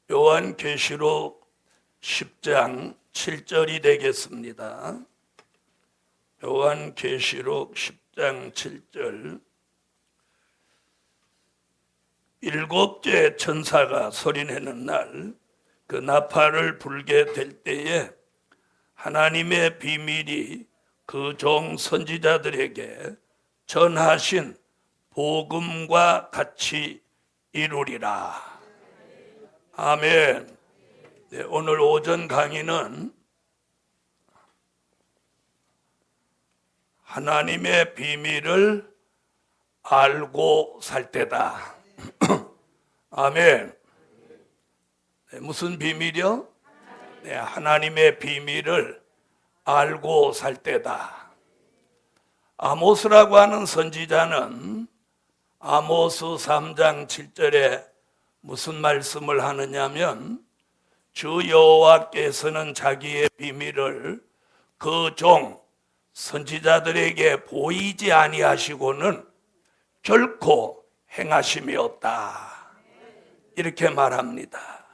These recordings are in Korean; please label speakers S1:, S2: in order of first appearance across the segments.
S1: 요한계시록 10장 7절이 되겠습니다. 요한계시록 10장 7절. 일곱째 천사가 소리내는 날, 그 나팔을 불게 될 때에 하나님의 비밀이 그 종 선지자들에게 전하신 복음과 같이 이루리라. 아멘. 네, 오늘 오전 강의는 하나님의 비밀을 알고 살 때다. 아멘. 네, 무슨 비밀이요? 네, 하나님의 비밀을 알고 살 때다. 아모스라고 하는 선지자는 아모스 3장 7절에 무슨 말씀을 하느냐면, 주 여호와께서는 자기의 비밀을 그 종 선지자들에게 보이지 아니하시고는 결코 행하심이 없다, 이렇게 말합니다.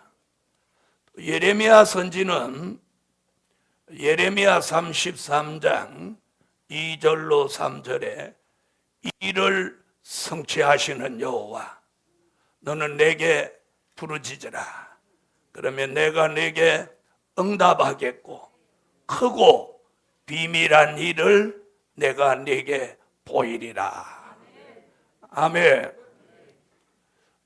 S1: 예레미야 선지는 예레미야 33장 2절로 3절에 이를 성취하시는 여호와, 너는 내게 부르짖으라. 그러면 내가 내게 응답하겠고 크고 비밀한 일을 내가 내게 보이리라. 아멘.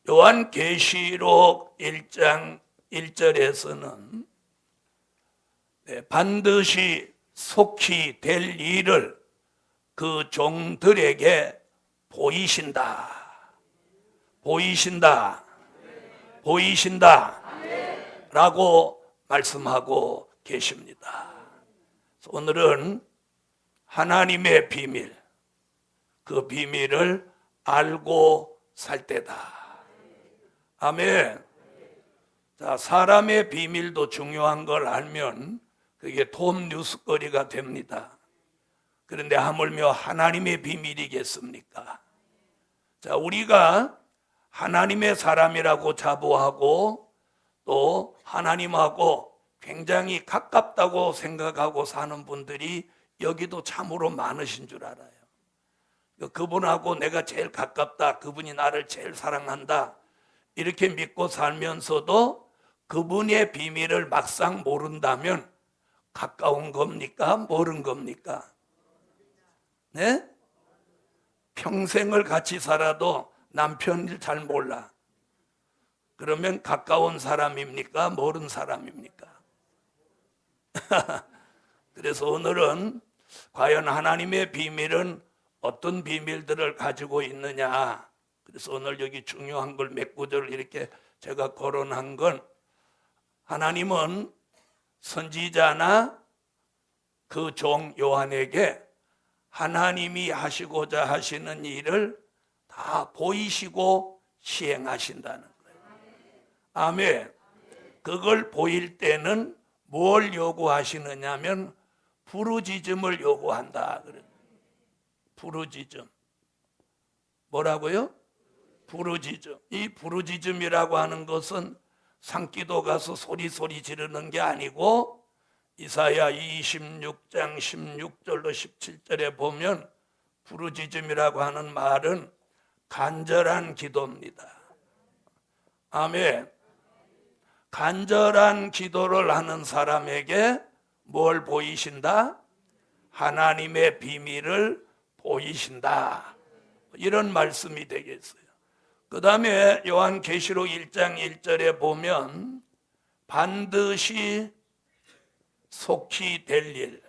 S1: 요한계시록 1장 1절에서는 반드시 속히 될 일을 그 종들에게 보이신다. 보이신다. 보이신다. 라고 말씀하고 계십니다. 오늘은 하나님의 비밀, 그 비밀을 알고 살 때다. 아멘. 자, 사람의 비밀도 중요한 걸 알면 그게 톱 뉴스거리가 됩니다. 그런데 하물며 하나님의 비밀이겠습니까? 자, 우리가 하나님의 사람이라고 자부하고 또 하나님하고 굉장히 가깝다고 생각하고 사는 분들이 여기도 참으로 많으신 줄 알아요. 그분하고 내가 제일 가깝다, 그분이 나를 제일 사랑한다, 이렇게 믿고 살면서도 그분의 비밀을 막상 모른다면 가까운 겁니까? 멀은 겁니까? 네? 평생을 같이 살아도 남편 일 잘 몰라. 그러면 가까운 사람입니까? 멀은 사람입니까? 그래서 오늘은 과연 하나님의 비밀은 어떤 비밀들을 가지고 있느냐. 그래서 오늘 여기 중요한 걸 몇 구절을 이렇게 제가 거론한 건, 하나님은 선지자나 그 종 요한에게 하나님이 하시고자 하시는 일을 다 보이시고 시행하신다는 거예요. 아멘. 그걸 보일 때는 뭘 요구하시느냐면 부르짖음을 요구한다. 부르짖음. 뭐라고요? 부르짖음. 이 부르짖음이라고 하는 것은 산기도 가서 소리 지르는 게 아니고, 이사야 26장 16절로 17절에 보면 부르짖음이라고 하는 말은 간절한 기도입니다. 아멘. 간절한 기도를 하는 사람에게 뭘 보이신다? 하나님의 비밀을 보이신다. 이런 말씀이 되겠어요. 그 다음에 요한계시록 1장 1절에 보면 반드시 속히 될 일.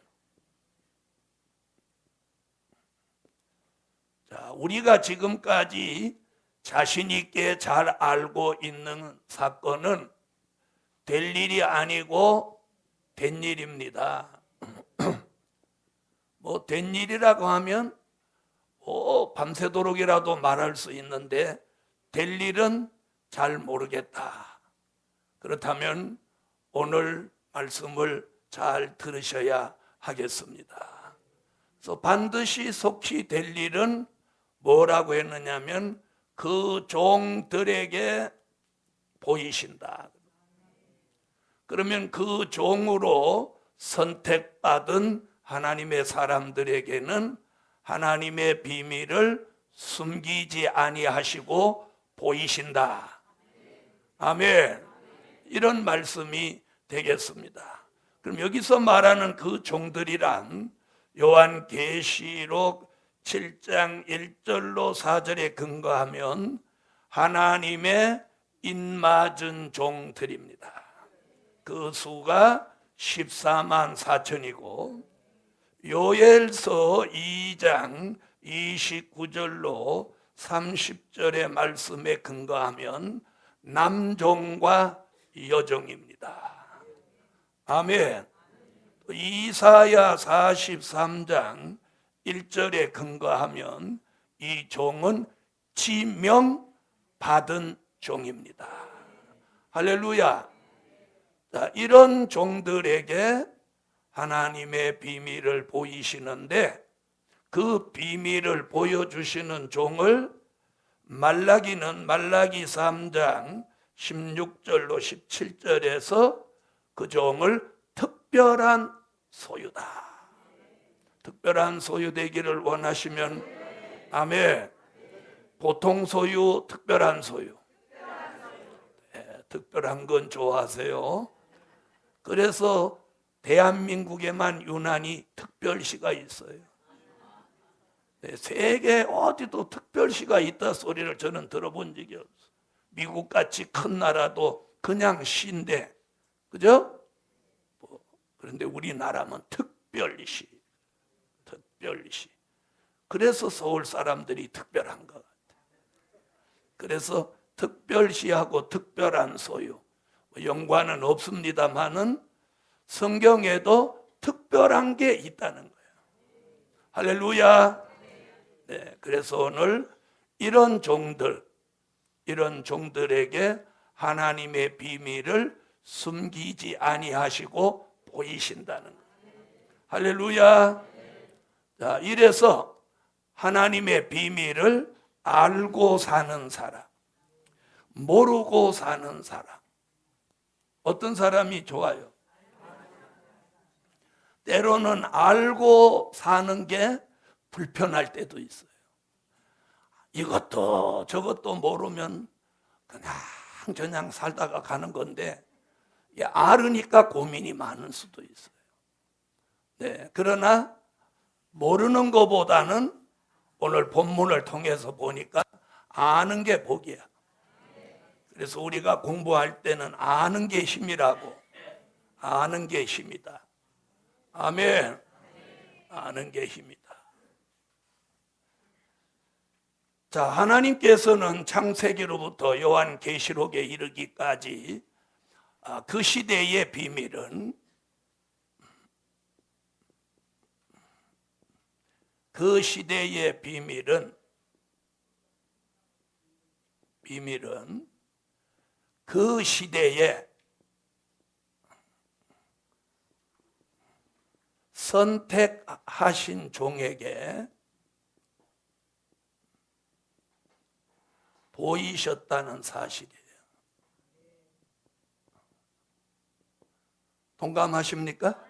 S1: 자, 우리가 지금까지 자신 있게 잘 알고 있는 사건은 될 일이 아니고 된 일입니다. 뭐 된 일이라고 하면 밤새도록이라도 말할 수 있는데 될 일은 잘 모르겠다. 그렇다면 오늘 말씀을 잘 들으셔야 하겠습니다. 그래서 반드시 속히 될 일은 뭐라고 했느냐면 그 종들에게 보이신다. 그러면 그 종으로 선택받은 하나님의 사람들에게는 하나님의 비밀을 숨기지 아니하시고 보이신다. 아멘. 이런 말씀이 되겠습니다. 그럼 여기서 말하는 그 종들이란 요한계시록 7장 1절로 4절에 근거하면 하나님의 인맞은 종들입니다. 그 수가 14만 4천이고 요엘서 2장 29절로 30절의 말씀에 근거하면 남종과 여종입니다. 아멘. 이사야 43장 1절에 근거하면 이 종은 지명받은 종입니다. 할렐루야. 자, 이런 종들에게 하나님의 비밀을 보이시는데 그 비밀을 보여주시는 종을 말라기는 말라기 3장 16절로 17절에서 그 종을 특별한 소유다. 특별한 소유 되기를 원하시면 아멘. 보통 소유, 특별한 소유. 네, 특별한 건 좋아하세요. 그래서 대한민국에만 유난히 특별시가 있어요. 네, 세계 어디도 특별시가 있다 소리를 저는 들어본 적이 없어요. 미국같이 큰 나라도 그냥 시인데, 그죠? 그런데 우리나라는 특별시. 그래서 서울 사람들이 특별한 것 같아요. 그래서 특별시하고 특별한 소유, 연관은 없습니다만은 성경에도 특별한 게 있다는 거예요. 할렐루야. 네, 그래서 오늘 이런 종들에게 하나님의 비밀을 숨기지 아니하시고 보이신다는 거예요. 할렐루야. 자, 이래서 하나님의 비밀을 알고 사는 사람, 모르고 사는 사람, 어떤 사람이 좋아요? 때로는 알고 사는 게 불편할 때도 있어요. 이것도 저것도 모르면 그냥 살다가 가는 건데 알으니까 고민이 많을 수도 있어요. 네, 그러나 모르는 것보다는 오늘 본문을 통해서 보니까 아는 게 복이야. 그래서 우리가 공부할 때는 아는 게 힘이라고. 아는 게 힘이다. 아멘. 아는 게 힘이다. 자, 하나님께서는 창세기로부터 요한계시록에 이르기까지 그 시대의 비밀은 그 시대에 선택하신 종에게 보이셨다는 사실이에요. 동감하십니까?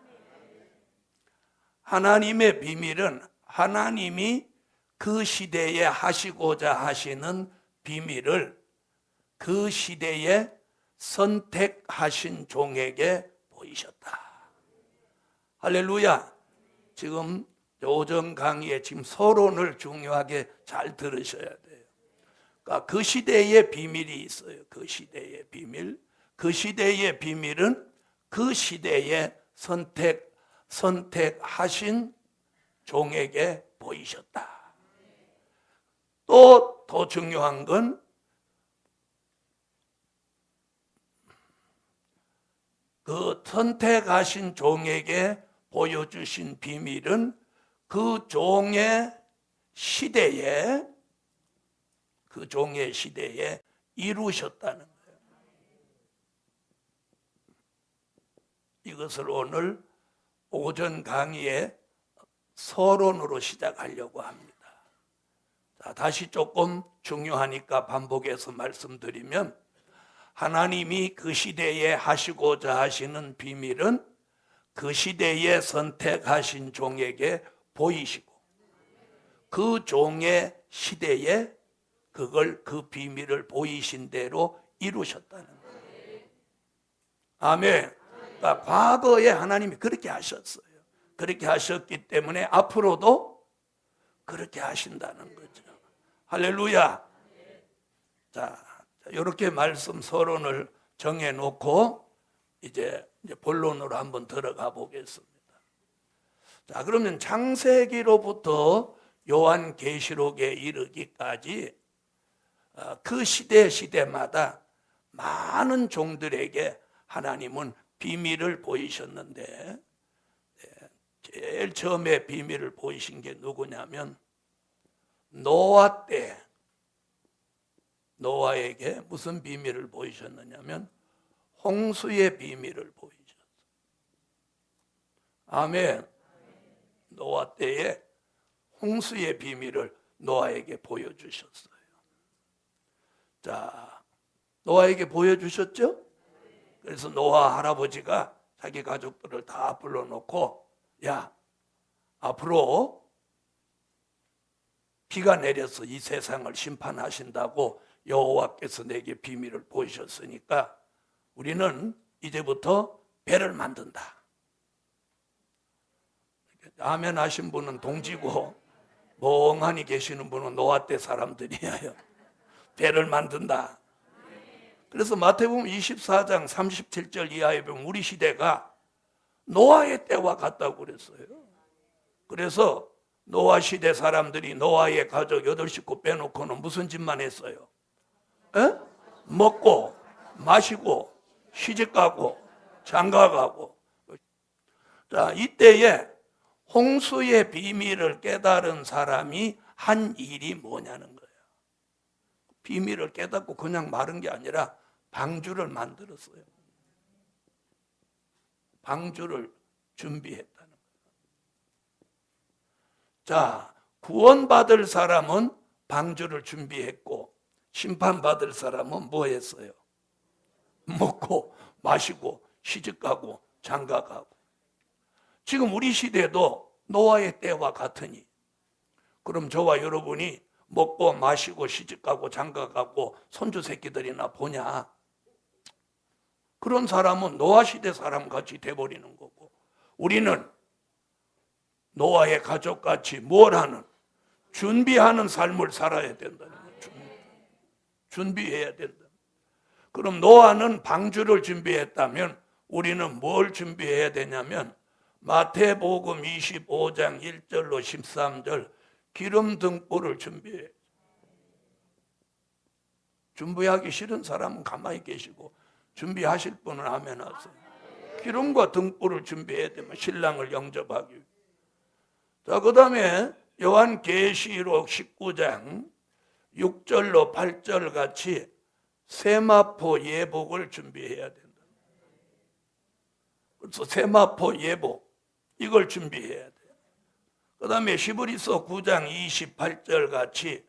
S1: 하나님의 비밀은 하나님이 그 시대에 하시고자 하시는 비밀을 그 시대에 선택하신 종에게 보이셨다. 할렐루야. 지금 오전 강의에 지금 서론을 중요하게 잘 들으셔야 돼요. 그러니까 그 시대의 비밀이 있어요. 그 시대의 비밀. 그 시대의 비밀은 그 시대에 선택하신 종에게 보이셨다. 또 더 중요한 건 그 선택하신 종에게 보여주신 비밀은 그 종의 시대에 이루셨다는 거예요. 이것을 오늘 오전 강의의 서론으로 시작하려고 합니다. 자, 다시 조금 중요하니까 반복해서 말씀드리면 하나님이 그 시대에 하시고자 하시는 비밀은 그 시대에 선택하신 종에게 보이시고 그 종의 시대에 그 비밀을 보이신 대로 이루셨다는 거예요. 아멘. 그러니까 과거에 하나님이 그렇게 하셨어요. 그렇게 하셨기 때문에 앞으로도 그렇게 하신다는 거죠. 할렐루야. 자, 이렇게 말씀 서론을 정해놓고 이제 본론으로 한번 들어가 보겠습니다. 자, 그러면 창세기로부터 요한계시록에 이르기까지 그 시대마다 많은 종들에게 하나님은 비밀을 보이셨는데 제일 처음에 비밀을 보이신 게 누구냐면 노아 때 노아에게 무슨 비밀을 보이셨느냐면 홍수의 비밀을 보이셨어요. 아멘. 노아 때에 홍수의 비밀을 노아에게 보여주셨어요. 자, 노아에게 보여주셨죠? 그래서 노아 할아버지가 자기 가족들을 다 불러놓고 야, 앞으로 비가 내려서 이 세상을 심판하신다고 여호와께서 내게 비밀을 보이셨으니까 우리는 이제부터 배를 만든다. 아멘 하신 분은 동지고 멍하니 계시는 분은 노아 때 사람들이에요. 배를 만든다. 그래서 마태복음 24장 37절 이하에 보면 우리 시대가 노아의 때와 같다고 그랬어요. 그래서 노아 시대 사람들이 노아의 가족 8식구 빼놓고는 무슨 짓만 했어요? 에? 먹고 마시고 시집가고 장가가고. 자, 이때에 홍수의 비밀을 깨달은 사람이 한 일이 뭐냐는 거예요. 비밀을 깨닫고 그냥 마른 게 아니라 방주를 만들었어요. 방주를 준비했다는 거예요. 자, 구원받을 사람은 방주를 준비했고 심판받을 사람은 뭐 했어요? 먹고 마시고 시집가고 장가가고. 지금 우리 시대도 노아의 때와 같으니 그럼 저와 여러분이 먹고 마시고 시집가고 장가가고 손주 새끼들이나 보냐? 그런 사람은 노아 시대 사람 같이 돼버리는 거고 우리는 노아의 가족같이 뭘 하는? 준비하는 삶을 살아야 된다는 거죠. 준비해야 된다. 그럼 노아는 방주를 준비했다면 우리는 뭘 준비해야 되냐면 마태복음 25장 1절로 13절 기름 등불을 준비해. 준비하기 싫은 사람은 가만히 계시고 준비하실 분은 아멘 하세요. 기름과 등불을 준비해야 되면 신랑을 영접하기 위해. 자, 그 다음에 요한계시록 19장 6절로 8절 같이 세마포 예복을 준비해야 된다. 그래서 세마포 예복 이걸 준비해야 돼. 그 다음에 히브리서 9장 28절 같이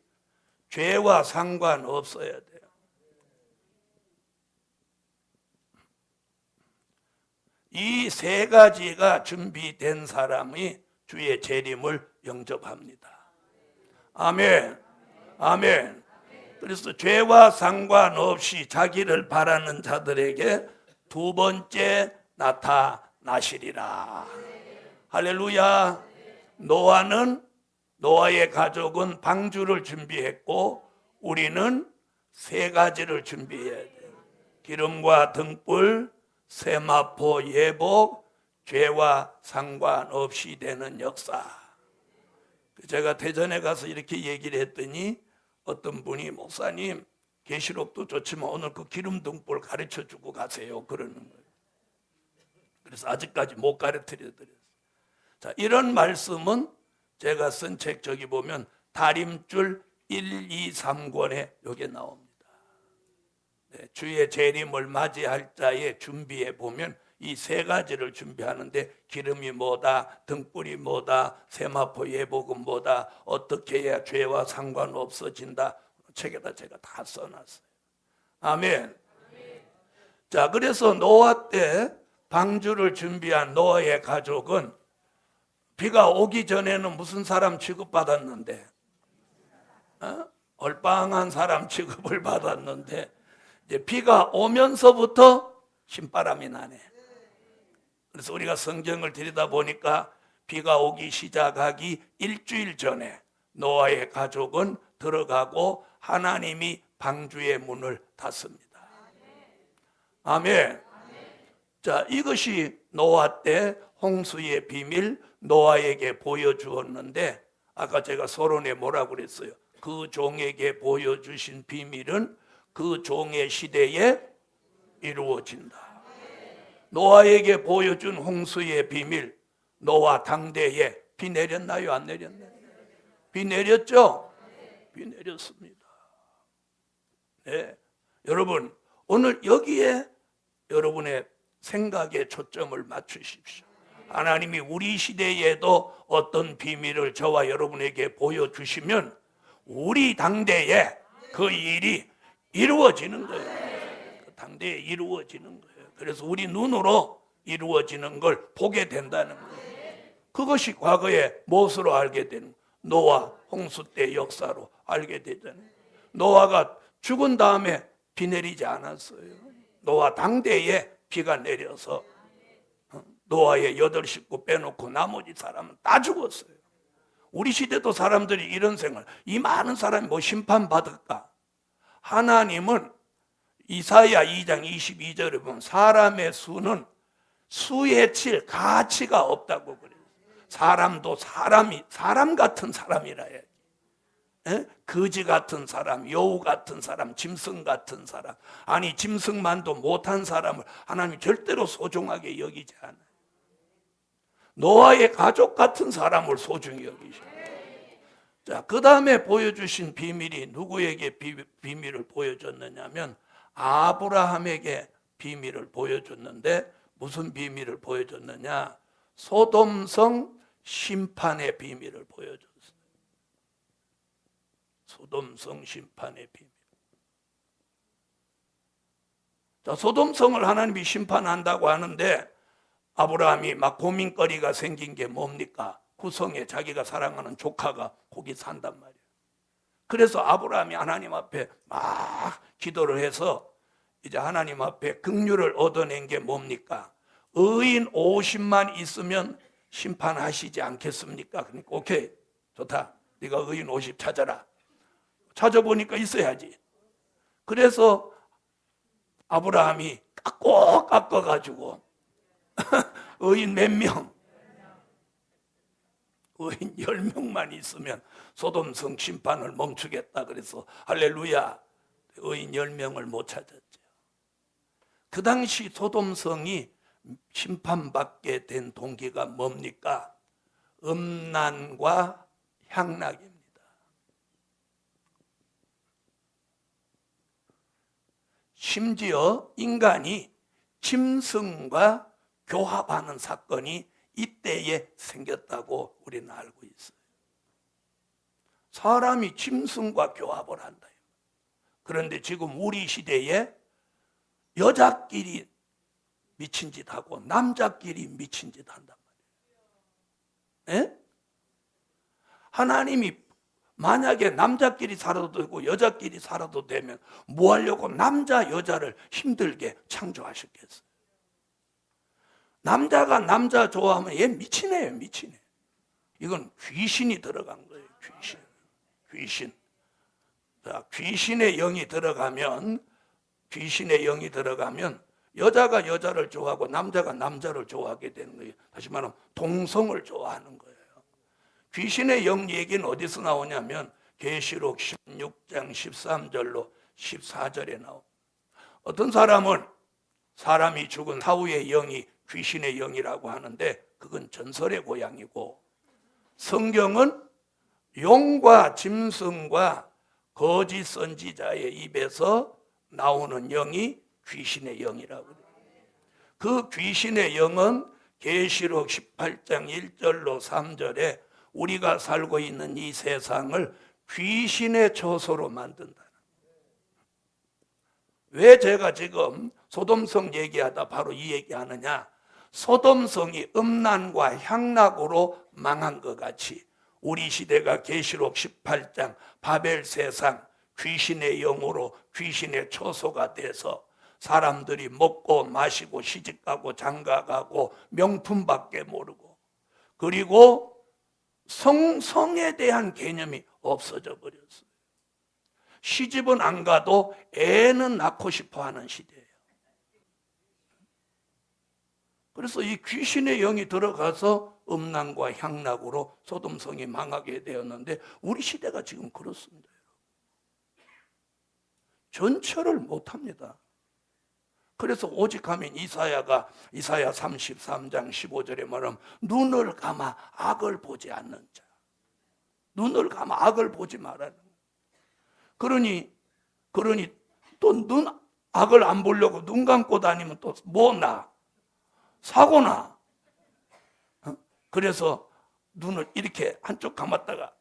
S1: 죄와 상관없어야 돼요. 이 세 가지가 준비된 사람이 주의 재림을 영접합니다. 아멘. 아멘. 그래서 죄와 상관없이 자기를 바라는 자들에게 두 번째 나타나시리라. 할렐루야. 노아의 가족은 방주를 준비했고 우리는 세 가지를 기름과 돼요. 기름과 등불, 세마포 예복, 죄와 상관없이 되는 역사. 제가 대전에 가서 이렇게 얘기를 했더니 어떤 분이 목사님 계시록도 좋지만 오늘 그 기름 등불 가르쳐 주고 가세요 그러는 거예요. 그래서 아직까지 못 가르쳐 드렸어요. 자, 이런 말씀은 제가 쓴 책 저기 보면 다림줄 1, 2, 3권에 여기 나옵니다. 네, 주의 재림을 맞이할 자의 준비에 보면 이 세 가지를 준비하는데 기름이 뭐다, 등불이 뭐다, 세마포 예복은 뭐다, 어떻게 해야 죄와 상관없어진다 책에다 제가 다 써놨어요. 아멘. 자, 그래서 노아 때 방주를 준비한 노아의 가족은 비가 오기 전에는 무슨 사람 취급받았는데, 얼빵한 사람 취급을 받았는데, 이제 비가 오면서부터 신바람이 나네. 그래서 우리가 성경을 들여다보니까 비가 오기 시작하기 일주일 전에 노아의 가족은 들어가고 하나님이 방주의 문을 닫습니다. 아멘. 자, 이것이 노아 때 홍수의 비밀 노아에게 보여주었는데, 아까 제가 서론에 뭐라고 그랬어요? 그 종에게 보여주신 비밀은 그 종의 시대에 이루어진다. 노아에게 보여준 홍수의 비밀, 노아 당대에 비 내렸나요? 안 내렸나요? 비 내렸죠? 비 내렸습니다. 네. 여러분, 오늘 여기에 여러분의 생각에 초점을 맞추십시오. 하나님이 우리 시대에도 어떤 비밀을 저와 여러분에게 보여주시면 우리 당대에 그 일이 이루어지는 거예요. 그 당대에 이루어지는 거예요. 그래서 우리 눈으로 이루어지는 걸 보게 된다는 거예요. 그것이 과거에 무엇으로 알게 되는 거예요? 노아 홍수 때 역사로 알게 되잖아요. 노아가 죽은 다음에 비 내리지 않았어요. 노아 당대에 비가 내려서 노아의 8 식구 빼놓고 나머지 사람은 다 죽었어요. 우리 시대도 사람들이 이런 생각, 이 많은 사람이 뭐 심판받을까? 하나님은 이사야 2장 22절에 보면 사람의 수는 수에 칠 가치가 없다고 그래요. 사람도 사람 같은 사람이라 해야지. 거지 같은 사람, 여우 같은 사람, 짐승 같은 사람, 아니 짐승만도 못한 사람을 하나님이 절대로 소중하게 여기지 않아요. 노아의 가족 같은 사람을 소중히 여기셔요. 자, 그 다음에 보여주신 비밀이 누구에게 비밀을 보여줬느냐면 아브라함에게 비밀을 보여줬는데, 무슨 비밀을 보여줬느냐? 소돔성 심판의 비밀을 보여줬어요. 소돔성 심판의 비밀. 자, 소돔성을 하나님이 심판한다고 하는데 아브라함이 막 고민거리가 생긴 게 뭡니까? 구성에 자기가 사랑하는 조카가 거기 산단 말이에요. 그래서 아브라함이 하나님 앞에 막 기도를 해서 이제 하나님 앞에 긍휼을 얻어낸 게 뭡니까? 의인 50만 있으면 심판하시지 않겠습니까? 그러니까 오케이, 좋다. 네가 의인 50 찾아라. 찾아보니까 있어야지. 그래서 아브라함이 꼭 깎아가지고 의인 몇 명? 의인 10명만 있으면 소돔성 심판을 멈추겠다. 그래서 할렐루야, 의인 10명을 못 찾았죠. 그 당시 소돔성이 심판받게 된 동기가 뭡니까? 음란과 향락입니다. 심지어 인간이 짐승과 교합하는 사건이 이때에 생겼다고 우리는 알고 있어요. 사람이 짐승과 교합을 한다. 그런데 지금 우리 시대에 여자끼리 미친 짓 하고 남자끼리 미친 짓 한단 말이에요. 에? 하나님이 만약에 남자끼리 살아도 되고 여자끼리 살아도 되면 뭐 하려고 남자 여자를 힘들게 창조하셨겠어요? 남자가 남자 좋아하면 얘 미치네요, 미치네. 이건 귀신이 들어간 거예요, 귀신. 자, 귀신의 영이 들어가면 여자가 여자를 좋아하고 남자가 남자를 좋아하게 되는 거예요. 다시 말하면 동성을 좋아하는 거예요. 귀신의 영 얘기는 어디서 나오냐면 계시록 16장 13절로 14절에 나옵니다. 어떤 사람은 사람이 죽은 사후의 영이 귀신의 영이라고 하는데 그건 전설의 고향이고, 성경은 용과 짐승과 거짓 선지자의 입에서 나오는 영이 귀신의 영이라고 해요. 그 귀신의 영은 계시록 18장 1절로 3절에 우리가 살고 있는 이 세상을 귀신의 처소로 만든다. 왜 제가 지금 소돔성 얘기하다 바로 이 얘기하느냐? 소돔성이 음란과 향락으로 망한 것 같이 우리 시대가 계시록 18장 바벨 세상 귀신의 영으로 귀신의 처소가 돼서 사람들이 먹고 마시고 시집가고 장가가고 명품밖에 모르고, 그리고 성에 대한 개념이 없어져 버렸어요. 시집은 안 가도 애는 낳고 싶어 하는 시대예요. 그래서 이 귀신의 영이 들어가서 음란과 향락으로 소돔성이 망하게 되었는데, 우리 시대가 지금 그렇습니다. 전철을 못합니다. 그래서 오직하면 이사야 33장 15절에 말하면 눈을 감아 악을 보지 않는 자, 눈을 감아 악을 보지 말라는 거예요. 그러니 또 악을 안 보려고 눈 감고 다니면 또 뭐 나? 사고 나. 그래서 눈을 이렇게 한쪽 감았다가,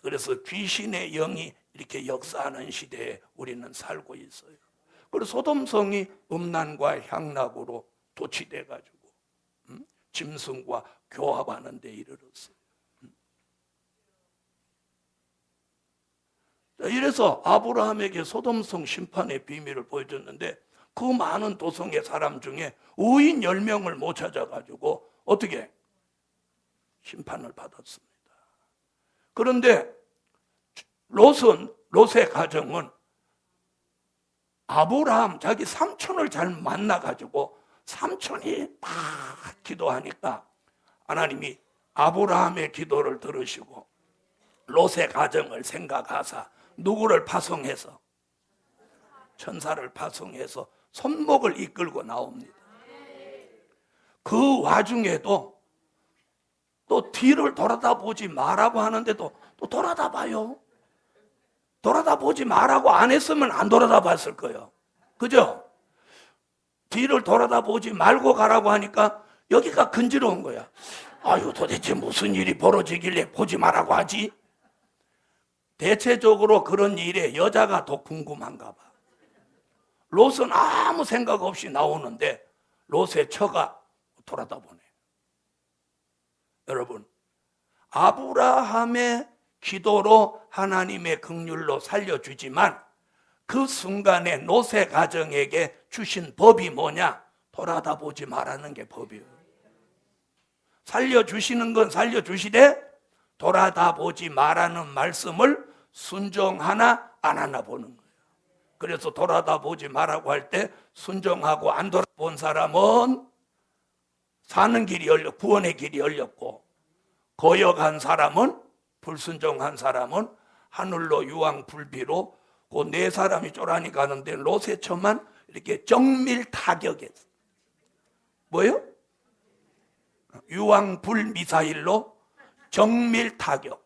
S1: 그래서 귀신의 영이 이렇게 역사하는 시대에 우리는 살고 있어요. 그래서 소돔성이 음란과 향락으로 도취돼 가지고 짐승과 교합하는 데 이르렀어요. 이래서 아브라함에게 소돔성 심판의 비밀을 보여줬는데, 그 많은 도성의 사람 중에 의인 10명을 못 찾아가지고 어떻게 심판을 받았습니다. 그런데 롯의 가정은 아브라함 자기 삼촌을 잘 만나가지고 삼촌이 막 기도하니까 하나님이 아브라함의 기도를 들으시고 롯의 가정을 생각하사 누구를 파송해서, 천사를 파송해서 손목을 이끌고 나옵니다. 그 와중에도 또 뒤를 돌아다 보지 말라고 하는데도 또 돌아다 봐요. 돌아다 보지 말라고 안 했으면 안 돌아다 봤을 거예요. 그죠? 뒤를 돌아다 보지 말고 가라고 하니까 여기가 근지러운 거야. 아유, 도대체 무슨 일이 벌어지길래 보지 말라고 하지? 대체적으로 그런 일에 여자가 더 궁금한가 봐. 롯은 아무 생각 없이 나오는데 롯의 처가 돌아다 보네. 여러분, 아브라함의 기도로 하나님의 긍휼로 살려주지만 그 순간에 롯의 가정에게 주신 법이 뭐냐? 돌아다 보지 말라는 게 법이에요. 살려주시는 건 살려주시되 돌아다 보지 말라는 말씀을 순종하나 안 하나 보는 거예요. 그래서 돌아다 보지 말라고 할 때 순종하고 안 돌아본 사람은 사는 길이 구원의 길이 열렸고, 거역한 사람은, 불순종한 사람은 하늘로 유황 불비로 그 네 사람이 쪼라니 가는데 롯의 처만 이렇게 정밀 타격했어. 뭐예요? 유황 불 미사일로 정밀 타격.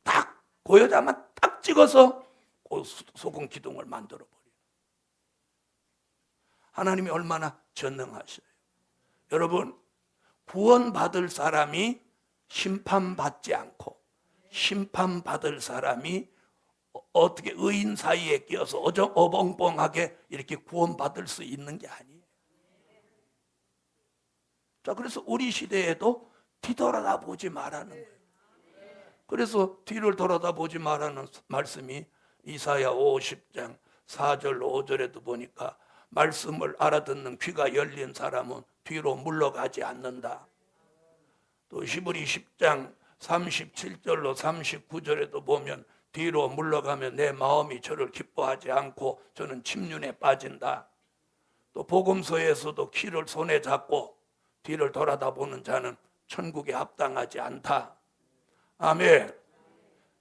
S1: 딱 그 여자만 딱 찍어서 그 소금 기둥을 만들어 버려요. 하나님이 얼마나 전능하셔요. 여러분, 구원받을 사람이 심판받지 않고 심판받을 사람이 어떻게 의인 사이에 끼어서 어벙벙하게 이렇게 구원받을 수 있는 게 아니에요. 자, 그래서 우리 시대에도 뒤돌아다 보지 말라는 거예요. 그래서 뒤를 돌아다 보지 말라는 말씀이 이사야 50장 4절 5절에도 보니까 말씀을 알아듣는 귀가 열린 사람은 뒤로 물러가지 않는다. 또 히브리 10장 37절로 39절에도 보면 뒤로 물러가면 내 마음이 저를 기뻐하지 않고 저는 침륜에 빠진다. 또 복음서에서도 키를 손에 잡고 뒤를 돌아다 보는 자는 천국에 합당하지 않다. 아멘.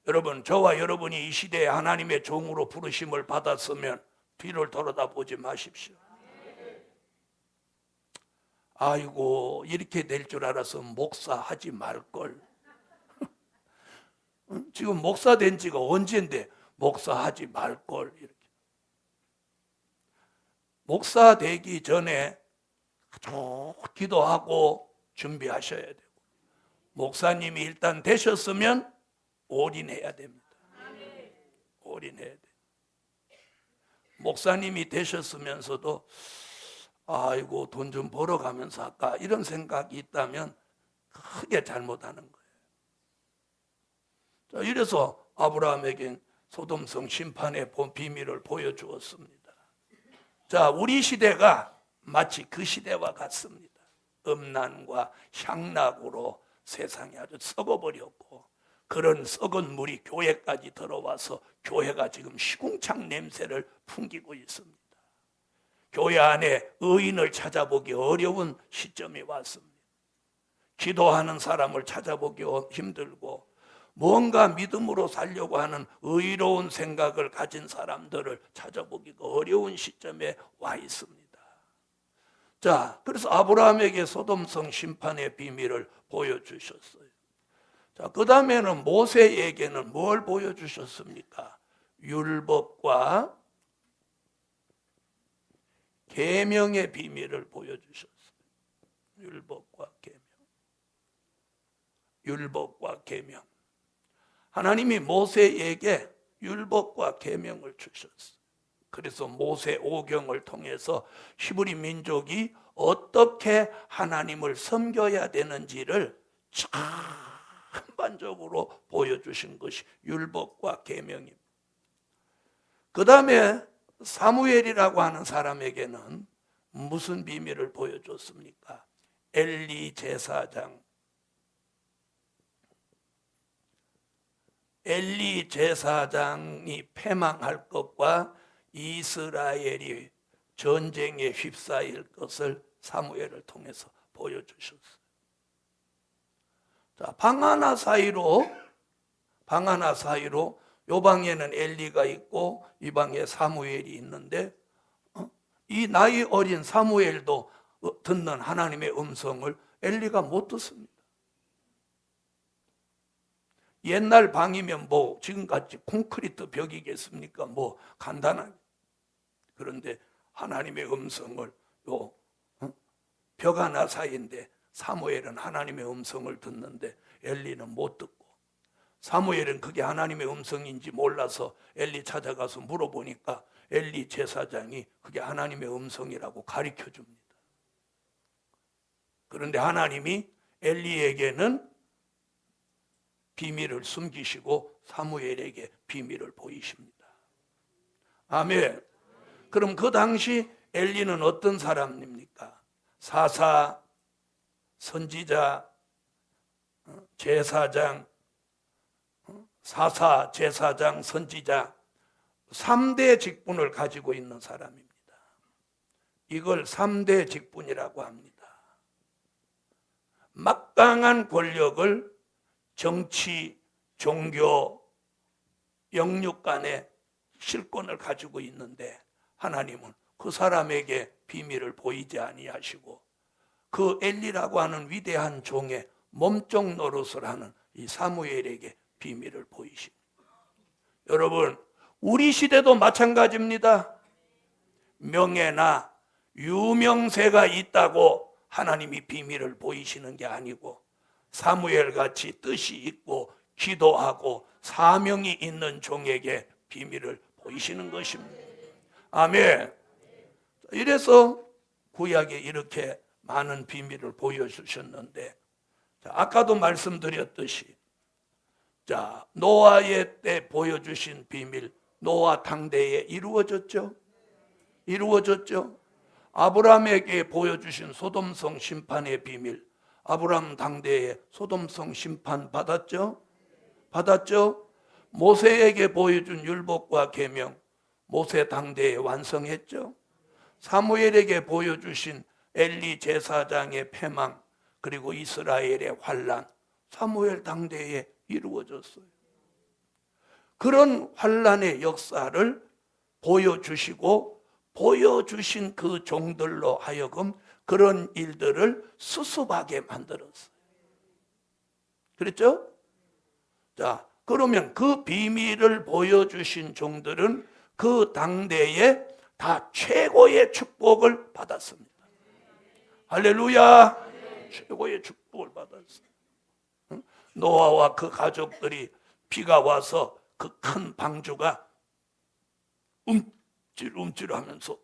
S1: 여러분, 저와 여러분이 이 시대에 하나님의 종으로 부르심을 받았으면 뒤를 돌아다 보지 마십시오. 아이고, 이렇게 될 줄 알아서 목사하지 말걸. 지금 목사 된 지가 언젠데 목사하지 말걸. 이렇게. 목사 되기 전에 아주 기도하고 준비하셔야 되고, 목사님이 일단 되셨으면 올인해야 됩니다. 올인해야 돼. 목사님이 되셨으면서도 아이고 돈 좀 벌어가면서 할까 이런 생각이 있다면 크게 잘못하는 거예요. 자, 이래서 아브라함에겐 소돔성 심판의 비밀을 보여주었습니다. 자, 우리 시대가 마치 그 시대와 같습니다. 음란과 향락으로 세상이 아주 썩어버렸고 그런 썩은 물이 교회까지 들어와서 교회가 지금 시궁창 냄새를 풍기고 있습니다. 교회 안에 의인을 찾아보기 어려운 시점이 왔습니다. 기도하는 사람을 찾아보기 힘들고 뭔가 믿음으로 살려고 하는 의로운 생각을 가진 사람들을 찾아보기가 어려운 시점에 와 있습니다. 자, 그래서 아브라함에게 소돔성 심판의 비밀을 보여주셨어요. 자, 그 다음에는 모세에게는 뭘 보여주셨습니까? 율법과 계명의 비밀을 보여주셨어요. 율법과 계명. 율법과 계명. 하나님이 모세에게 율법과 계명을 주셨어요. 그래서 모세 오경을 통해서 히브리 민족이 어떻게 하나님을 섬겨야 되는지를 전반적으로 보여주신 것이 율법과 계명입니다. 그 다음에 사무엘이라고 하는 사람에게는 무슨 비밀을 보여줬습니까? 엘리 제사장. 엘리 제사장이 패망할 것과 이스라엘이 전쟁에 휩싸일 것을 사무엘을 통해서 보여주셨어요. 자, 방 하나 사이로 요 방에는 엘리가 있고 이 방에 사무엘이 있는데 이 나이 어린 사무엘도 듣는 하나님의 음성을 엘리가 못 듣습니다. 옛날 방이면 뭐 지금같이 콘크리트 벽이겠습니까? 뭐 간단한. 그런데 하나님의 음성을 벽 하나 사이인데 사무엘은 하나님의 음성을 듣는데 엘리는 못 듣고, 사무엘은 그게 하나님의 음성인지 몰라서 엘리 찾아가서 물어보니까 엘리 제사장이 그게 하나님의 음성이라고 가르쳐 줍니다. 그런데 하나님이 엘리에게는 비밀을 숨기시고 사무엘에게 비밀을 보이십니다. 아멘. 그럼 그 당시 엘리는 어떤 사람입니까? 사사, 선지자, 제사장, 사사, 제사장, 선지자 3대 직분을 가지고 있는 사람입니다. 이걸 3대 직분이라고 합니다. 막강한 권력을 정치, 종교, 영육 간의 실권을 가지고 있는데 하나님은 그 사람에게 비밀을 보이지 아니하시고 그 엘리라고 하는 위대한 종의 몸종 노릇을 하는 이 사무엘에게 비밀을 보이십니다. 여러분, 우리 시대도 마찬가지입니다. 명예나 유명세가 있다고 하나님이 비밀을 보이시는 게 아니고 사무엘같이 뜻이 있고 기도하고 사명이 있는 종에게 비밀을 보이시는 것입니다. 아멘. 이래서 구약에 이렇게 많은 비밀을 보여주셨는데, 아까도 말씀드렸듯이 노아의 때 보여주신 비밀, 노아 당대에 이루어졌죠? 이루어졌죠? 아브라함에게 보여주신 소돔성 심판의 비밀, 아브라함 당대에 소돔성 심판 받았죠? 받았죠? 모세에게 보여준 율법과 계명, 모세 당대에 완성했죠? 사무엘에게 보여주신 엘리 제사장의 패망, 그리고 이스라엘의 환난, 사무엘 당대에 이루어졌어요. 그런 환난의 역사를 보여주시고 보여주신 그 종들로 하여금 그런 일들을 수습하게 만들었어요. 그랬죠? 자, 그러면 그 비밀을 보여주신 종들은 그 당대에 다 최고의 축복을 받았습니다. 할렐루야! 최고의 축복을 받았어요. 노아와 그 가족들이 비가 와서 그 큰 방주가 움찔움찔하면서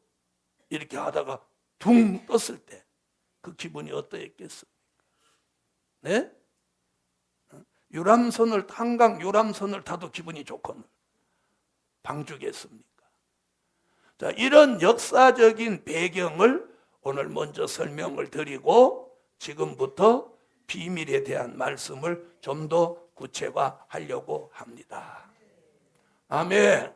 S1: 이렇게 하다가 둥 떴을 때 그 기분이 어떠했겠습니까? 네? 한강 유람선을 타도 기분이 좋거늘 방죽했습니까? 자, 이런 역사적인 배경을 오늘 먼저 설명을 드리고 지금부터 비밀에 대한 말씀을 좀 더 구체화하려고 합니다. 아멘.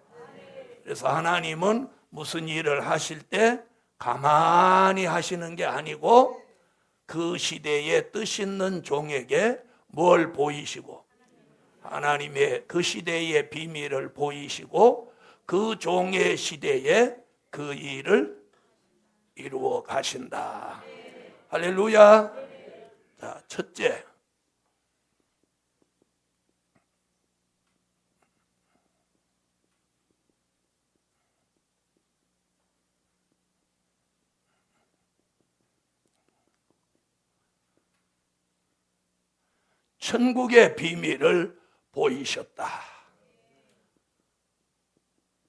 S1: 그래서 하나님은 무슨 일을 하실 때 가만히 하시는 게 아니고 그 시대에 뜻 있는 종에게 뭘 보이시고 하나님의 그 시대의 비밀을 보이시고 그 종의 시대에 그 일을 이루어 가신다. 할렐루야. 자, 첫째. 천국의 비밀을 보이셨다.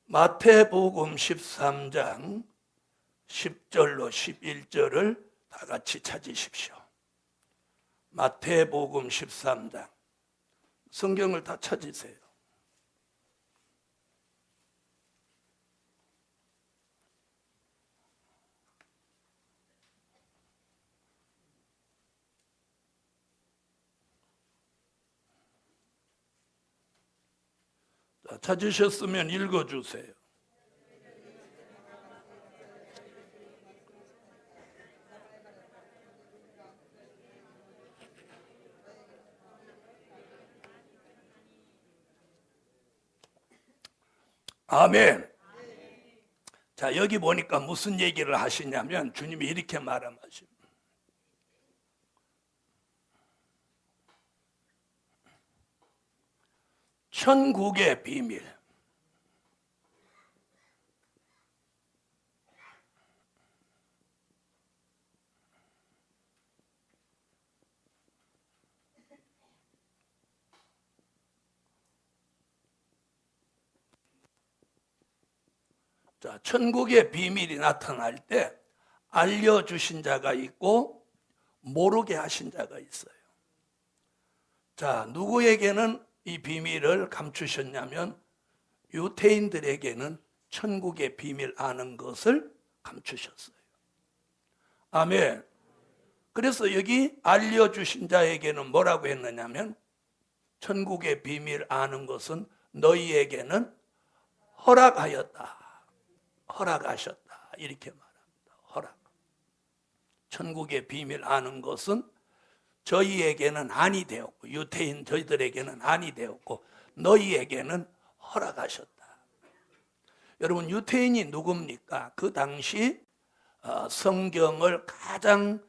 S1: 마태복음 13장 10절로 11절을 다 같이 찾으십시오. 마태복음 13장. 성경을 다 찾으세요. 찾으셨으면 읽어주세요. 아멘. 자, 여기 보니까 무슨 얘기를 하시냐면 주님이 이렇게 말씀하십니다. 천국의 비밀. 자, 천국의 비밀이 나타날 때 알려주신 자가 있고 모르게 하신 자가 있어요. 자, 누구에게는 이 비밀을 감추셨냐면 유대인들에게는 천국의 비밀 아는 것을 감추셨어요. 아멘. 그래서 여기 알려주신 자에게는 뭐라고 했느냐면 천국의 비밀 아는 것은 너희에게는 허락하였다. 허락하셨다. 이렇게 말합니다. 허락. 천국의 비밀 아는 것은 저희에게는 아니 되었고 유대인 저희들에게는 아니 되었고 너희에게는 허락하셨다. 여러분 유대인이 누굽니까? 그 당시 성경을 가장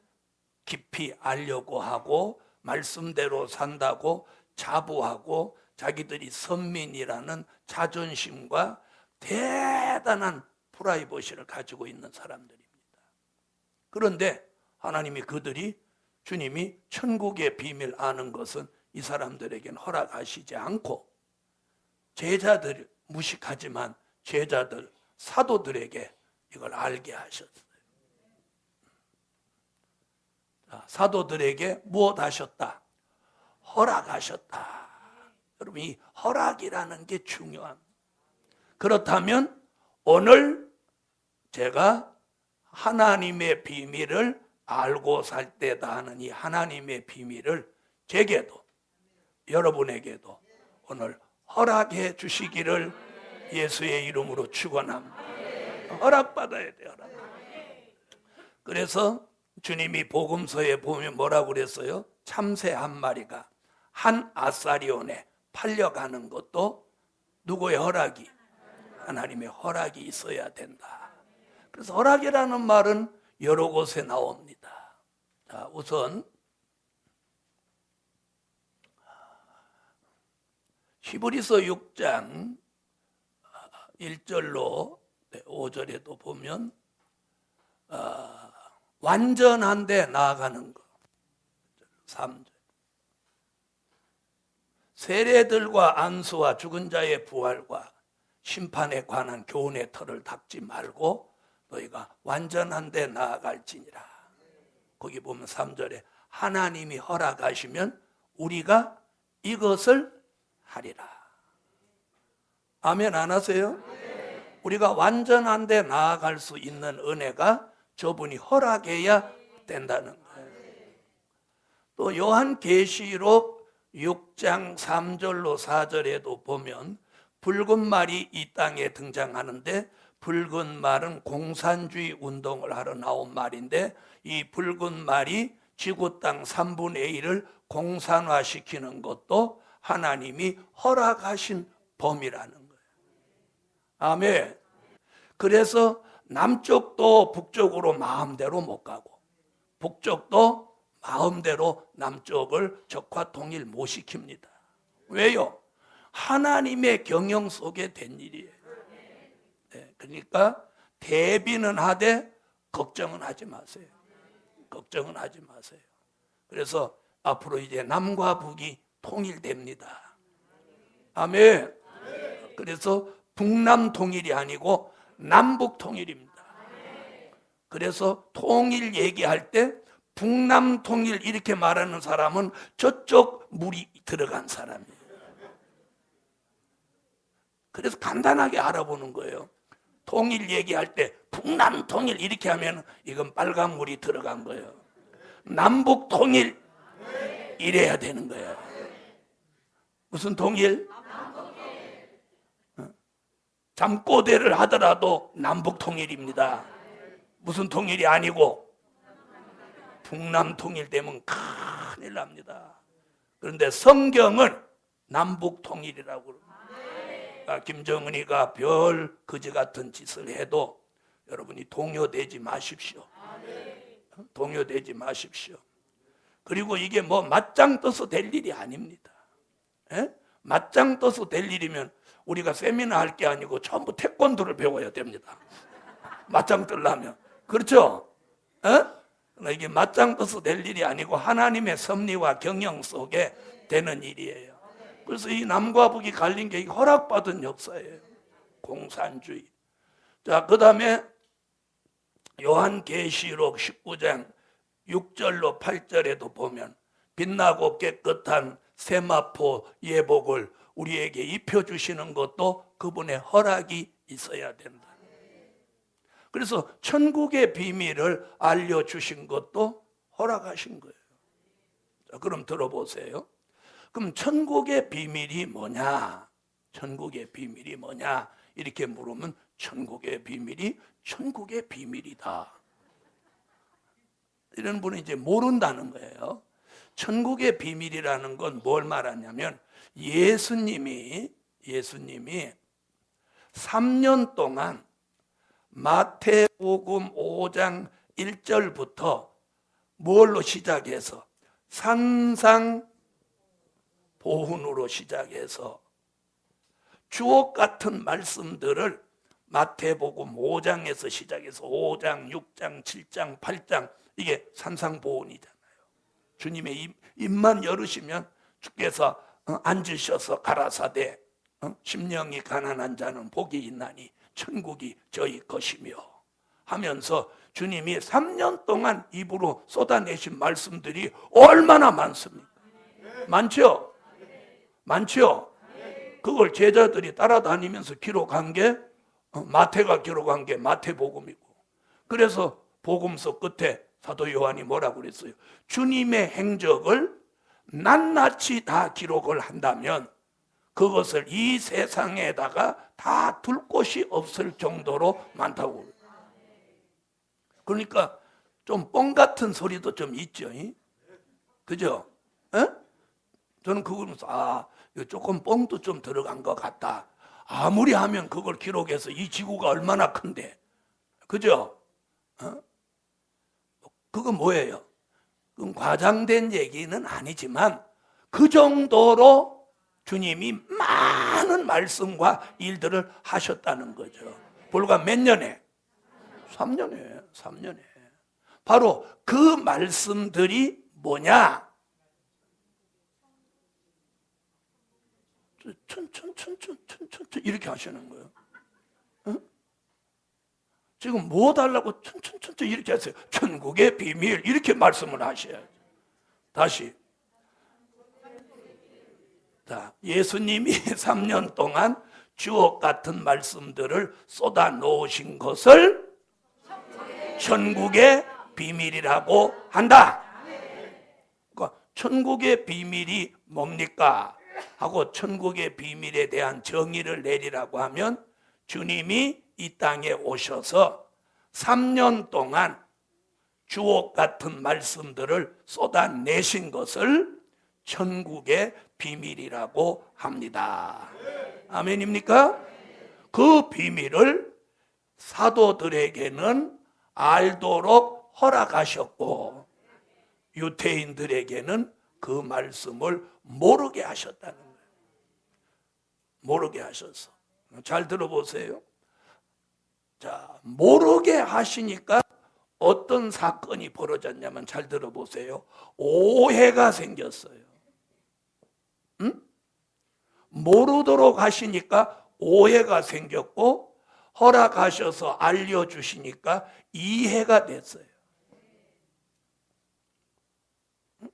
S1: 깊이 알려고 하고 말씀대로 산다고 자부하고 자기들이 선민이라는 자존심과 대단한 프라이버시를 가지고 있는 사람들입니다. 그런데 하나님이 주님이 천국의 비밀 아는 것은 이 사람들에게는 허락하시지 않고 제자들 무식하지만 제자들 사도들에게 이걸 알게 하셨어요. 사도들에게 무엇 하셨다? 허락하셨다. 여러분 이 허락이라는 게 중요합니다. 그렇다면 오늘 제가 하나님의 비밀을 알고 살 때다 하는 이 하나님의 비밀을 제게도 여러분에게도 오늘 허락해 주시기를 예수의 이름으로 축원합니다. 허락받아야 돼요. 허락. 그래서 주님이 복음서에 보면 뭐라고 그랬어요? 참새 한 마리가 한 아사리온에 팔려가는 것도 누구의 허락이? 하나님의 허락이 있어야 된다. 그래서 허락이라는 말은 여러 곳에 나옵니다. 자, 우선 히브리서 6장 1절로 5절에도 보면 완전한 데 나아가는 것. 3절. 세례들과 안수와 죽은 자의 부활과 심판에 관한 교훈의 털을 닦지 말고 너희가 완전한 데 나아갈지니라. 거기 보면 3절에 하나님이 허락하시면 우리가 이것을 하리라. 아멘 안 하세요? 우리가 완전한 데 나아갈 수 있는 은혜가 저분이 허락해야 된다는 거예요. 또 요한계시록 6장 3절로 4절에도 보면 붉은 말이 이 땅에 등장하는데, 붉은 말은 공산주의 운동을 하러 나온 말인데, 이 붉은 말이 지구 땅 3분의 1을 공산화시키는 것도 하나님이 허락하신 범위라는 거예요. 아멘. 그래서 남쪽도 북쪽으로 마음대로 못 가고, 북쪽도 마음대로 남쪽을 적화 통일 못 시킵니다. 왜요? 하나님의 경영 속에 된 일이에요. 네, 그러니까 대비는 하되 걱정은 하지 마세요. 걱정은 하지 마세요. 그래서 앞으로 이제 남과 북이 통일됩니다. 아멘. 그래서 북남 통일이 아니고 남북 통일입니다. 그래서 통일 얘기할 때 북남 통일 이렇게 말하는 사람은 저쪽 물이 들어간 사람이에요. 그래서 간단하게 알아보는 거예요. 통일 얘기할 때 북남 통일 이렇게 하면 이건 빨간 물이 들어간 거예요. 남북 통일 이래야 되는 거예요. 무슨 통일? 잠꼬대를 하더라도 남북 통일입니다. 무슨 통일이 아니고 북남 통일되면 큰일 납니다. 그런데 성경은 남북 통일이라고 그럽니다. 김정은이가 별 거지 같은 짓을 해도 여러분이 동요되지 마십시오. 동요되지 마십시오. 그리고 이게 뭐 맞짱 떠서 될 일이 아닙니다. 에? 맞짱 떠서 될 일이면 우리가 세미나 할 게 아니고 전부 태권도를 배워야 됩니다. 맞짱 뜨려면. 그렇죠? 에? 이게 맞짱 떠서 될 일이 아니고 하나님의 섭리와 경영 속에 되는 일이에요. 그래서 이 남과 북이 갈린 게 허락받은 역사예요. 공산주의. 자, 그 다음에 요한계시록 19장 6절로 8절에도 보면 빛나고 깨끗한 세마포 예복을 우리에게 입혀주시는 것도 그분의 허락이 있어야 된다. 그래서 천국의 비밀을 알려주신 것도 허락하신 거예요. 자, 그럼 들어보세요. 그럼 천국의 비밀이 뭐냐? 천국의 비밀이 뭐냐? 이렇게 물으면 천국의 비밀이 천국의 비밀이다. 이런 분은 이제 모른다는 거예요. 천국의 비밀이라는 건 뭘 말하냐면 예수님이 3년 동안 마태복음 5장 1절부터 뭘로 시작해서 산상보훈으로 시작해서 주옥 같은 말씀들을 마태복음 5장에서 시작해서 5장, 6장, 7장, 8장 이게 산상보훈이잖아요. 주님의 입만 열으시면 주께서 앉으셔서 가라사대 심령이 가난한 자는 복이 있나니 천국이 저희 것이며 하면서 주님이 3년 동안 입으로 쏟아내신 말씀들이 얼마나 많습니까? 많죠? 많죠? 그걸 제자들이 따라다니면서 기록한 게 마태가 기록한 게 마태복음이고, 그래서 복음서 끝에 사도 요한이 뭐라고 그랬어요? 주님의 행적을 낱낱이 다 기록을 한다면 그것을 이 세상에다가 다 둘 곳이 없을 정도로 많다고. 그러니까 좀 뻥 같은 소리도 좀 있죠. 그죠? 에? 저는 그걸 보면서 조금 뻥도 좀 들어간 것 같다. 아무리 하면 그걸 기록해서 이 지구가 얼마나 큰데. 그죠? 그건 뭐예요? 그건 과장된 얘기는 아니지만 그 정도로 주님이 많은 말씀과 일들을 하셨다는 거죠. 불과 몇 년에? 3년에. 바로 그 말씀들이 뭐냐? 천천천천천천 이렇게 하시는 거예요. 어? 지금 뭐 달라고 천천천천 이렇게 하세요. 천국의 비밀 이렇게 말씀을 하셔야죠. 다시. 자, 예수님이 3년 동안 주옥 같은 말씀들을 쏟아 놓으신 것을 천국의 비밀이라고 한다. 그러니까 천국의 비밀이 뭡니까? 하고 천국의 비밀에 대한 정의를 내리라고 하면 주님이 이 땅에 오셔서 3년 동안 주옥 같은 말씀들을 쏟아내신 것을 천국의 비밀이라고 합니다. 아멘입니까? 그 비밀을 사도들에게는 알도록 허락하셨고 유대인들에게는 그 말씀을 모르게 하셨다는 거예요. 모르게 하셔서. 잘 들어보세요. 자, 모르게 하시니까 어떤 사건이 벌어졌냐면 잘 들어보세요. 오해가 생겼어요. 응? 모르도록 하시니까 오해가 생겼고 허락하셔서 알려주시니까 이해가 됐어요. 응?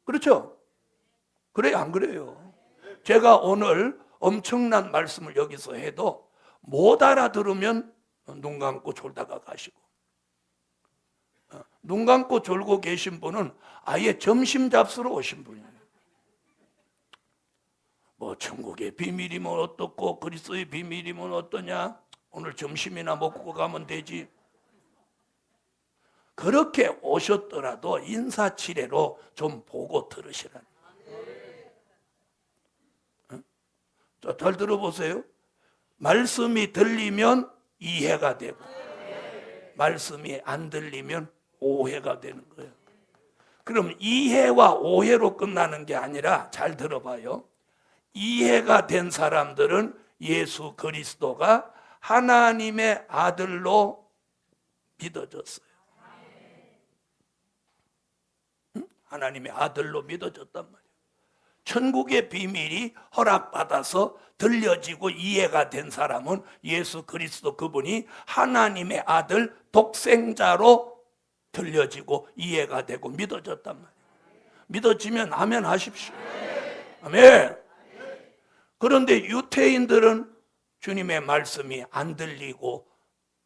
S1: 그렇죠? 그래요, 안 그래요? 제가 오늘 엄청난 말씀을 여기서 해도 못 알아들으면 눈 감고 졸다가 가시고 눈 감고 졸고 계신 분은 아예 점심 잡수러 오신 분이에요. 뭐 천국의 비밀이면 어떻고 그리스도의 비밀이면 어떠냐? 오늘 점심이나 먹고 가면 되지. 그렇게 오셨더라도 인사치레로 좀 보고 들으시라는 거예요. 자, 잘 들어보세요. 말씀이 들리면 이해가 되고 말씀이 안 들리면 오해가 되는 거예요. 그럼 이해와 오해로 끝나는 게 아니라 잘 들어봐요. 이해가 된 사람들은 예수 그리스도가 하나님의 아들로 믿어졌어요. 하나님의 아들로 믿어졌단 말이에요. 천국의 비밀이 허락받아서 들려지고 이해가 된 사람은 예수 그리스도 그분이 하나님의 아들 독생자로 들려지고 이해가 되고 믿어졌단 말이에요. 믿어지면 아멘 하십시오. 아멘. 그런데 유태인들은 주님의 말씀이 안 들리고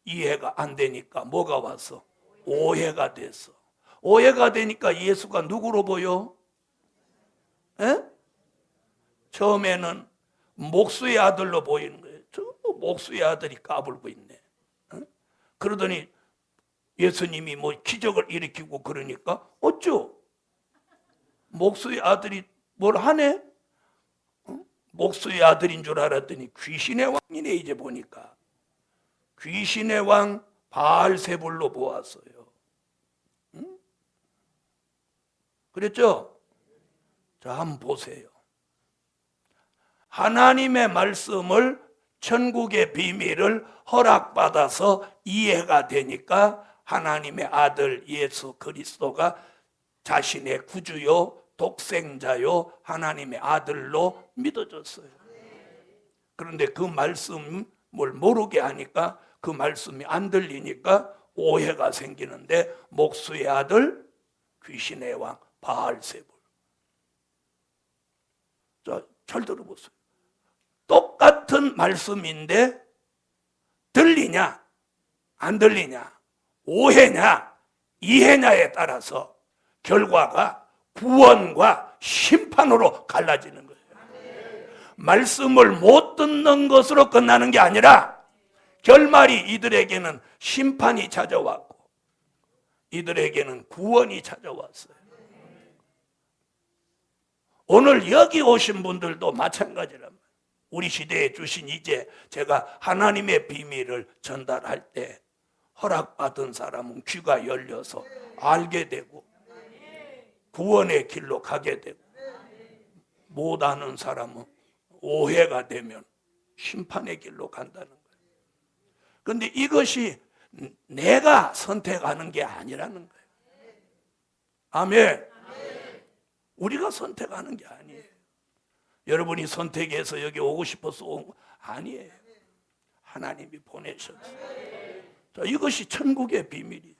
S1: 이해가 안 되니까 뭐가 왔어? 오해가 됐어. 오해가 되니까 예수가 누구로 보여? 에? 처음에는 목수의 아들로 보이는 거예요. 저 목수의 아들이 까불고 있네. 에? 그러더니 예수님이 뭐 기적을 일으키고 그러니까 어쩌? 목수의 아들이 뭘 하네? 목수의 아들인 줄 알았더니 귀신의 왕이네. 이제 보니까 귀신의 왕 바알세불로 보았어요. 응? 그랬죠? 자, 한번 보세요. 하나님의 말씀을 천국의 비밀을 허락받아서 이해가 되니까 하나님의 아들 예수 그리스도가 자신의 구주요 독생자요 하나님의 아들로 믿어졌어요. 그런데 그 말씀을 모르게 하니까 그 말씀이 안 들리니까 오해가 생기는데 목수의 아들 귀신의 왕 바알세불. 자, 잘 들어보세요. 똑같은 말씀인데 들리냐 안 들리냐 오해냐 이해냐에 따라서 결과가 구원과 심판으로 갈라지는 거예요. 말씀을 못 듣는 것으로 끝나는 게 아니라 결말이 이들에게는 심판이 찾아왔고 이들에게는 구원이 찾아왔어요. 오늘 여기 오신 분들도 마찬가지란 말이에요. 우리 시대에 주신 이제 제가 하나님의 비밀을 전달할 때 허락받은 사람은 귀가 열려서 알게 되고 구원의 길로 가게 되고 못 아는 사람은 오해가 되면 심판의 길로 간다는 거예요. 그런데 이것이 내가 선택하는 게 아니라는 거예요. 아멘. 우리가 선택하는 게 아니에요. 여러분이 선택해서 여기 오고 싶어서 온 거 아니에요. 하나님이 보내셨어요. 자, 이것이 천국의 비밀이에요.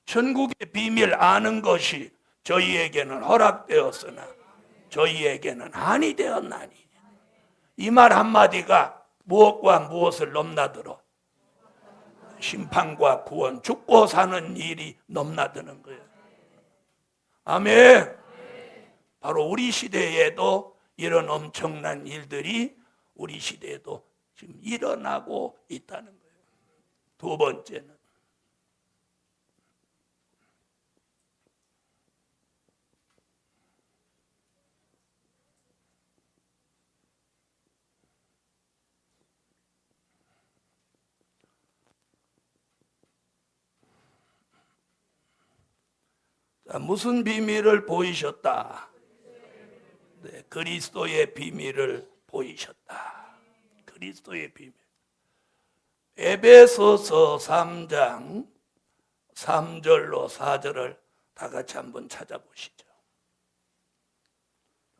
S1: 천국의 비밀 아는 것이 저희에게는 허락되었으나 저희에게는 한이 되었나니. 이 말 한마디가 무엇과 무엇을 넘나들어? 심판과 구원, 죽고 사는 일이 넘나드는 거예요. 아멘. 바로 우리 시대에도 이런 엄청난 일들이 우리 시대에도 지금 일어나고 있다는 거예요. 두 번째는 무슨 비밀을 보이셨다? 네, 그리스도의 비밀을 보이셨다. 그리스도의 비밀. 에베소서 3장 3절로 4절을 다 같이 한번 찾아보시죠.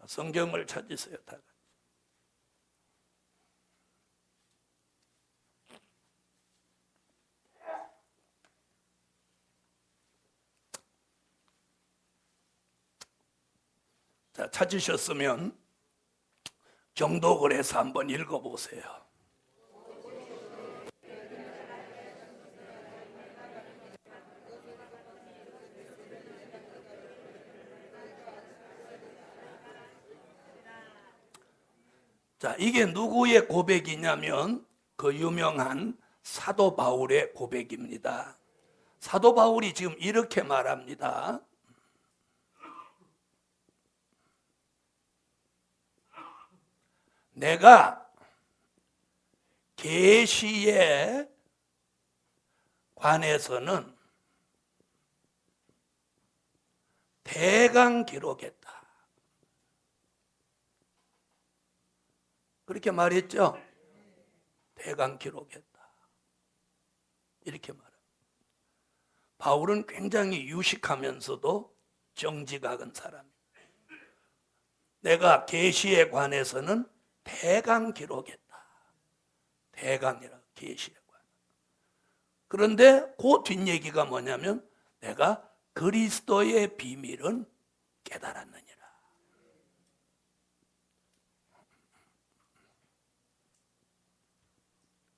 S1: 성경을 찾으세요. 다 같이. 자, 찾으셨으면 정독을 해서 한번 읽어보세요. 자, 이게 누구의 고백이냐면 그 유명한 사도 바울의 고백입니다. 사도 바울이 지금 이렇게 말합니다. 내가 계시에 관해서는 대강 기록했다. 그렇게 말했죠? 대강 기록했다. 이렇게 말합니다. 바울은 굉장히 유식하면서도 정직한 사람입니다. 내가 계시에 관해서는 대강 기록했다. 대강이라 계시에 관해. 그런데 그 뒷얘기가 뭐냐면 내가 그리스도의 비밀은 깨달았느니라.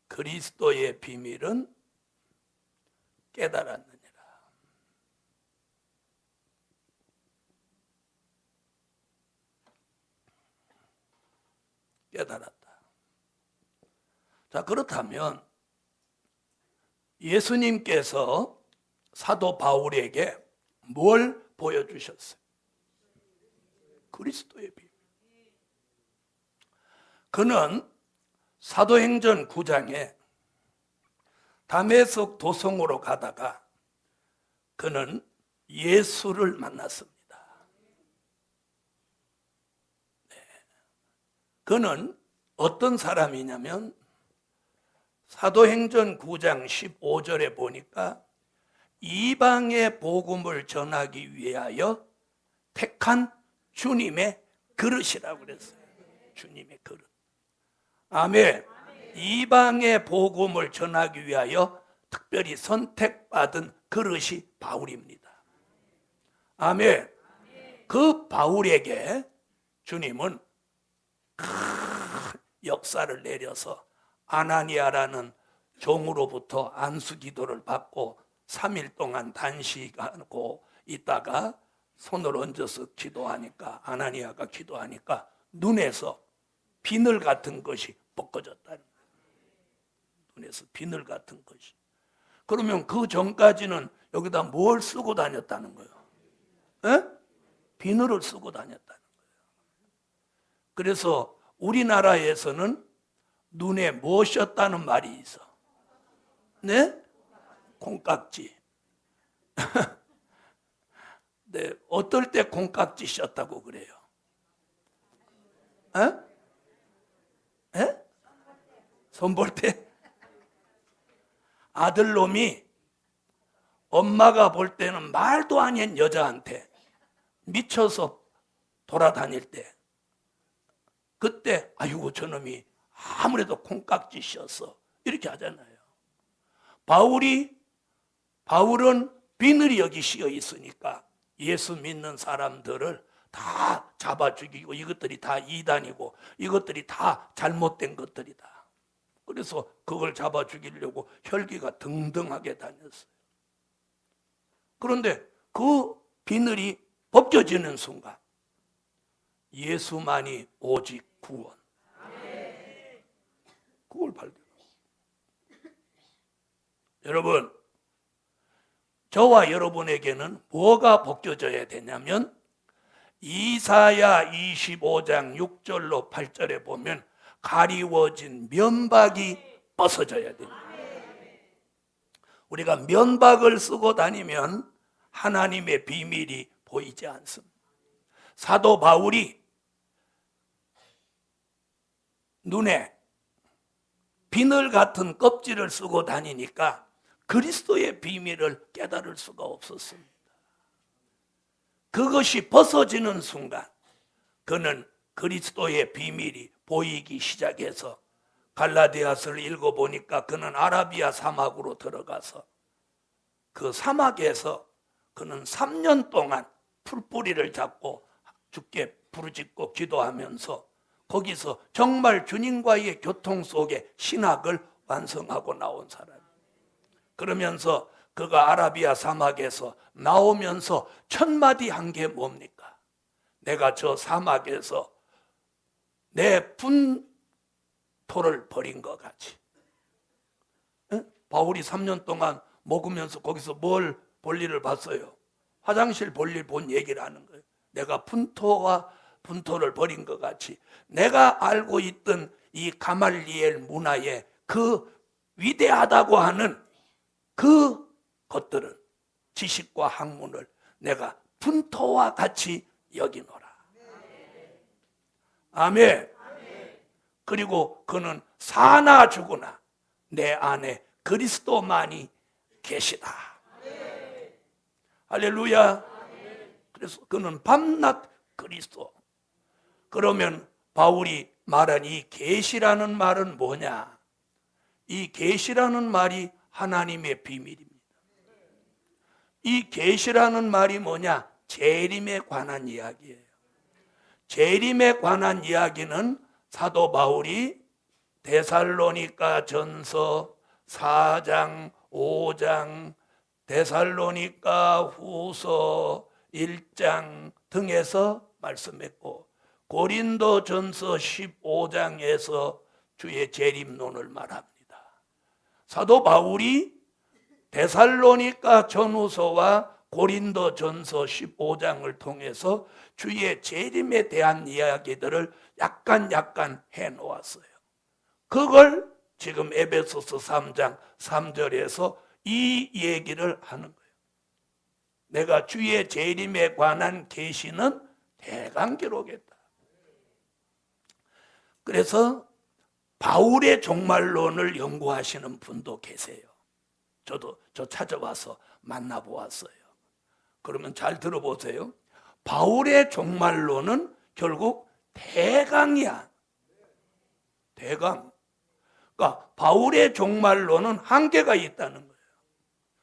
S1: 그리스도의 비밀은 깨달았느니라. 깨달았다. 자, 그렇다면 예수님께서 사도 바울에게 뭘 보여주셨어요? 그리스도의 비밀. 그는 사도행전 9장에 다메섹 도성으로 가다가 그는 예수를 만났습니다. 그는 어떤 사람이냐면 사도행전 9장 15절에 보니까 이방의 복음을 전하기 위하여 택한 주님의 그릇이라고 그랬어요. 주님의 그릇. 아멘. 이방의 복음을 전하기 위하여 특별히 선택받은 그릇이 바울입니다. 아멘. 그 바울에게 주님은 큰 역사를 내려서 아나니아라는 종으로부터 안수기도를 받고 3일 동안 단식하고 있다가 손을 얹어서 기도하니까 아나니아가 기도하니까 눈에서 비늘 같은 것이 벗겨졌다는 거예요. 눈에서 비늘 같은 것이. 그러면 그 전까지는 여기다 뭘 쓰고 다녔다는 거예요? 에? 비늘을 쓰고 다녔다는 거예요. 그래서 우리나라에서는 눈에 뭐 씌었다는 말이 있어? 네? 콩깍지. 네, 어떨 때 콩깍지 씌었다고 그래요? 에? 에? 손볼 때? 아들놈이 엄마가 볼 때는 말도 아닌 여자한테 미쳐서 돌아다닐 때 그때 아이고 저놈이 아무래도 콩깍지셨어 이렇게 하잖아요. 바울은 비늘이 여기 씌어 있으니까 예수 믿는 사람들을 다 잡아 죽이고 이것들이 다 이단이고 이것들이 다 잘못된 것들이다. 그래서 그걸 잡아 죽이려고 혈기가 등등하게 다녔어요. 그런데 그 비늘이 벗겨지는 순간 예수만이 오직 구원. 그걸 발견합니다. 여러분, 저와 여러분에게는 뭐가 벗겨져야 되냐면 이사야 25장 6절로 8절에 보면 가리워진 면박이 벗어져야 됩니다. 우리가 면박을 쓰고 다니면 하나님의 비밀이 보이지 않습니다. 사도 바울이 눈에 비늘 같은 껍질을 쓰고 다니니까 그리스도의 비밀을 깨달을 수가 없었습니다. 그것이 벗어지는 순간 그는 그리스도의 비밀이 보이기 시작해서 갈라디아서를 읽어보니까 그는 아라비아 사막으로 들어가서 그 사막에서 그는 3년 동안 풀뿌리를 잡고 주께 부르짖고 기도하면서 거기서 정말 주님과의 교통 속에 신학을 완성하고 나온 사람이에요. 그러면서 그가 아라비아 사막에서 나오면서 첫 마디 한 게 뭡니까? 내가 저 사막에서 내 분토를 버린 것 같이. 바울이 3년 동안 먹으면서 거기서 뭘 볼일을 봤어요? 화장실 볼일 본 얘기를 하는 거예요. 내가 분토를 버린 것 같이 내가 알고 있던 이 가말리엘 문화의 그 위대하다고 하는 그 것들은 지식과 학문을 내가 분토와 같이 여기노라. 아멘. 그리고 그는 사나 죽으나 내 안에 그리스도만이 계시다. 할렐루야. 그래서 그는 밤낮 그리스도. 그러면 바울이 말한 이 계시라는 말은 뭐냐? 이 계시라는 말이 하나님의 비밀입니다. 이 계시라는 말이 뭐냐? 재림에 관한 이야기예요. 재림에 관한 이야기는 사도 바울이 데살로니가 전서 4장, 5장, 데살로니가 후서 1장 등에서 말씀했고 고린도 전서 15장에서 주의 재림론을 말합니다. 사도 바울이 데살로니가 전후서와 고린도 전서 15장을 통해서 주의 재림에 대한 이야기들을 약간 해놓았어요. 그걸 지금 에베소서 3장 3절에서 이 얘기를 하는 거예요. 내가 주의 재림에 관한 계시는 대강 기록했다. 그래서 바울의 종말론을 연구하시는 분도 계세요. 저 찾아와서 만나보았어요. 그러면 잘 들어보세요. 바울의 종말론은 결국 대강이야. 대강. 그러니까 바울의 종말론은 한계가 있다는 거예요.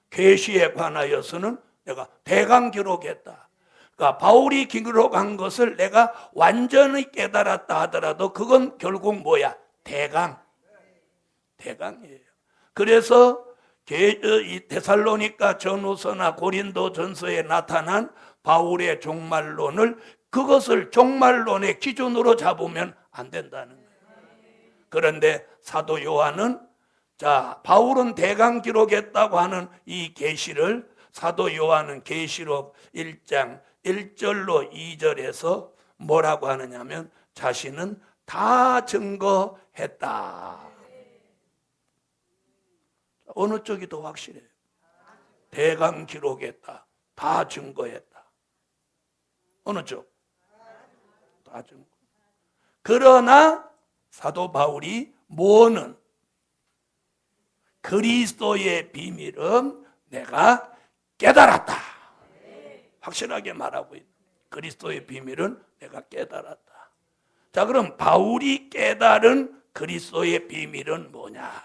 S1: 계시에 관하여서는 내가 대강 기록했다. 그러니까 바울이 기록한 것을 내가 완전히 깨달았다 하더라도 그건 결국 뭐야? 대강이에요. 그래서 이 데살로니가 전후서나 고린도 전서에 나타난 바울의 종말론을 그것을 종말론의 기준으로 잡으면 안 된다는 거예요. 그런데 사도 요한은 바울은 대강 기록했다고 하는 이 계시를 사도 요한은 계시록 1장 1절로 2절에서 뭐라고 하느냐면 자신은 다 증거했다. 어느 쪽이 더 확실해요? 대강 기록했다. 다 증거했다. 어느 쪽? 다 증거. 그러나 사도 바울이 뭐는 그리스도의 비밀은 내가 깨달았다. 확실하게 말하고 있는 그리스도의 비밀은 내가 깨달았다. 자, 그럼 바울이 깨달은 그리스도의 비밀은 뭐냐?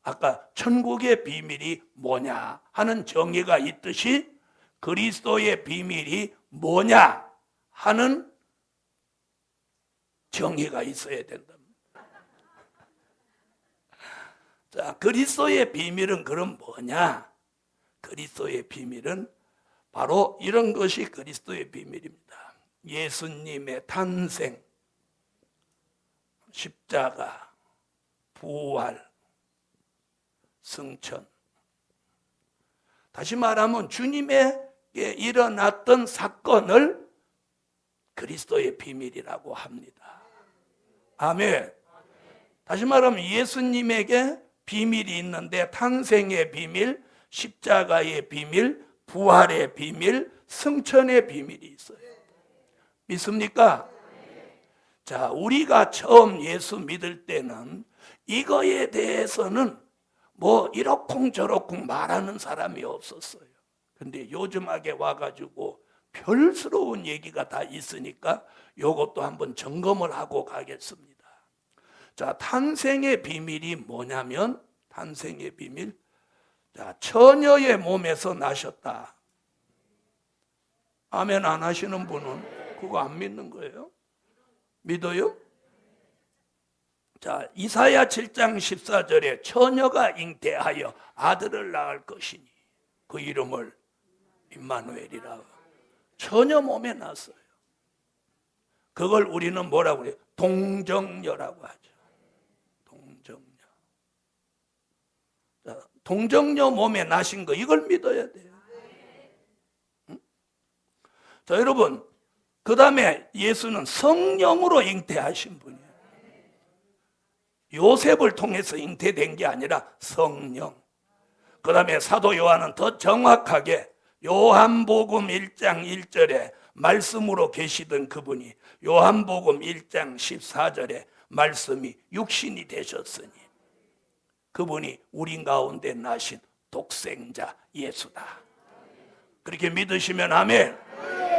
S1: 아까 천국의 비밀이 뭐냐 하는 정의가 있듯이 그리스도의 비밀이 뭐냐 하는 정의가 있어야 된다. 자, 그리스도의 비밀은 그럼 뭐냐? 그리스도의 비밀은 바로 이런 것이 그리스도의 비밀입니다. 예수님의 탄생, 십자가, 부활, 승천. 다시 말하면 주님에게 일어났던 사건을 그리스도의 비밀이라고 합니다. 아멘. 다시 말하면 예수님에게 비밀이 있는데 탄생의 비밀, 십자가의 비밀, 부활의 비밀, 승천의 비밀이 있어요. 믿습니까? 자, 우리가 처음 예수 믿을 때는 이거에 대해서는 뭐 이러쿵저러쿵 말하는 사람이 없었어요. 근데 요즘하게 와가지고 별스러운 얘기가 다 있으니까 요것도 한번 점검을 하고 가겠습니다. 자, 탄생의 비밀이 뭐냐면, 탄생의 비밀. 자, 처녀의 몸에서 나셨다. 아멘 안 하시는 분은 그거 안 믿는 거예요? 믿어요? 자, 이사야 7장 14절에 처녀가 잉태하여 아들을 낳을 것이니 그 이름을 임마누엘이라. 처녀 몸에 났어요. 그걸 우리는 뭐라고 그래요? 동정녀라고 하죠. 동정녀. 자, 동정녀 몸에 나신 거 이걸 믿어야 돼요. 응? 자, 여러분, 그 다음에 예수는 성령으로 잉태하신 분이에요. 요셉을 통해서 잉태된 게 아니라 성령. 그 다음에 사도 요한은 더 정확하게 요한복음 1장 1절에 말씀으로 계시던 그분이 요한복음 1장 14절에 말씀이 육신이 되셨으니 그분이 우리 가운데 나신 독생자 예수다. 그렇게 믿으시면 아멘.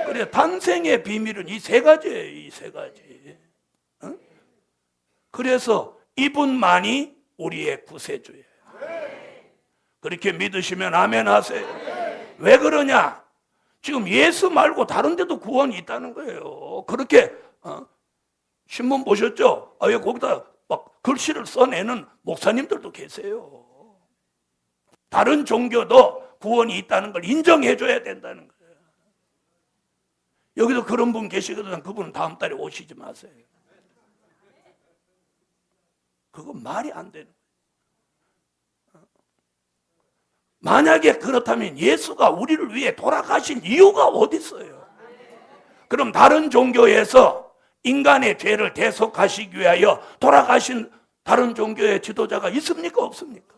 S1: 그래, 탄생의 비밀은 이 세 가지예요. 이 세 가지. 어? 그래서 이분만이 우리의 구세주예요. 그렇게 믿으시면 아멘 하세요. 왜 그러냐? 지금 예수 말고 다른 데도 구원이 있다는 거예요. 그렇게 신문 보셨죠? 왜 거기다 막 글씨를 써내는 목사님들도 계세요. 다른 종교도 구원이 있다는 걸 인정해 줘야 된다는 거예요. 여기도 그런 분 계시거든. 그분은 다음 달에 오시지 마세요. 그건 말이 안 되는 거예요. 만약에 그렇다면 예수가 우리를 위해 돌아가신 이유가 어디 있어요? 그럼 다른 종교에서 인간의 죄를 대속하시기 위하여 돌아가신 다른 종교의 지도자가 있습니까? 없습니까?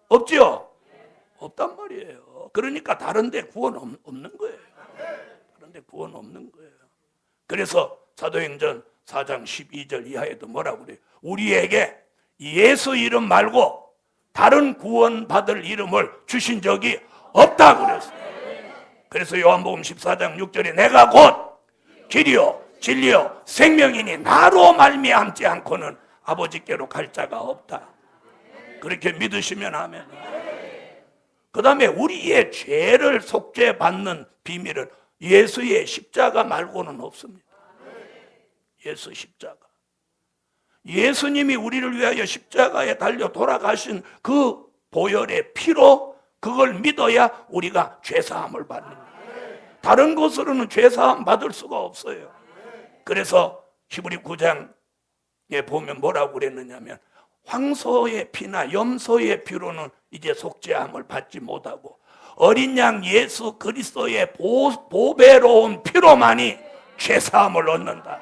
S1: 없죠? 없단 말이에요. 그러니까 다른 데 구원 없는 거예요. 다른 데 구원 없는 거예요. 그래서 사도행전 4장 12절 이하에도 뭐라고 그래요? 우리에게 예수 이름 말고 다른 구원받을 이름을 주신 적이 없다고 그랬어요. 그래서 요한복음 14장 6절에 내가 곧 길이요 진리요 생명이니 나로 말미암지 않고는 아버지께로 갈 자가 없다. 그렇게 믿으시면 아멘. 그 다음에 우리의 죄를 속죄받는 비밀은 예수의 십자가 말고는 없습니다. 예수 십자가. 예수님이 우리를 위하여 십자가에 달려 돌아가신 그 보혈의 피로 그걸 믿어야 우리가 죄사함을 받는 거예요. 다른 것으로는 죄사함 받을 수가 없어요. 그래서 히브리 9장에 보면 뭐라고 그랬느냐면 황소의 피나 염소의 피로는 이제 속죄함을 받지 못하고 어린 양 예수 그리스도의 보배로운 피로만이 죄사함을 얻는다.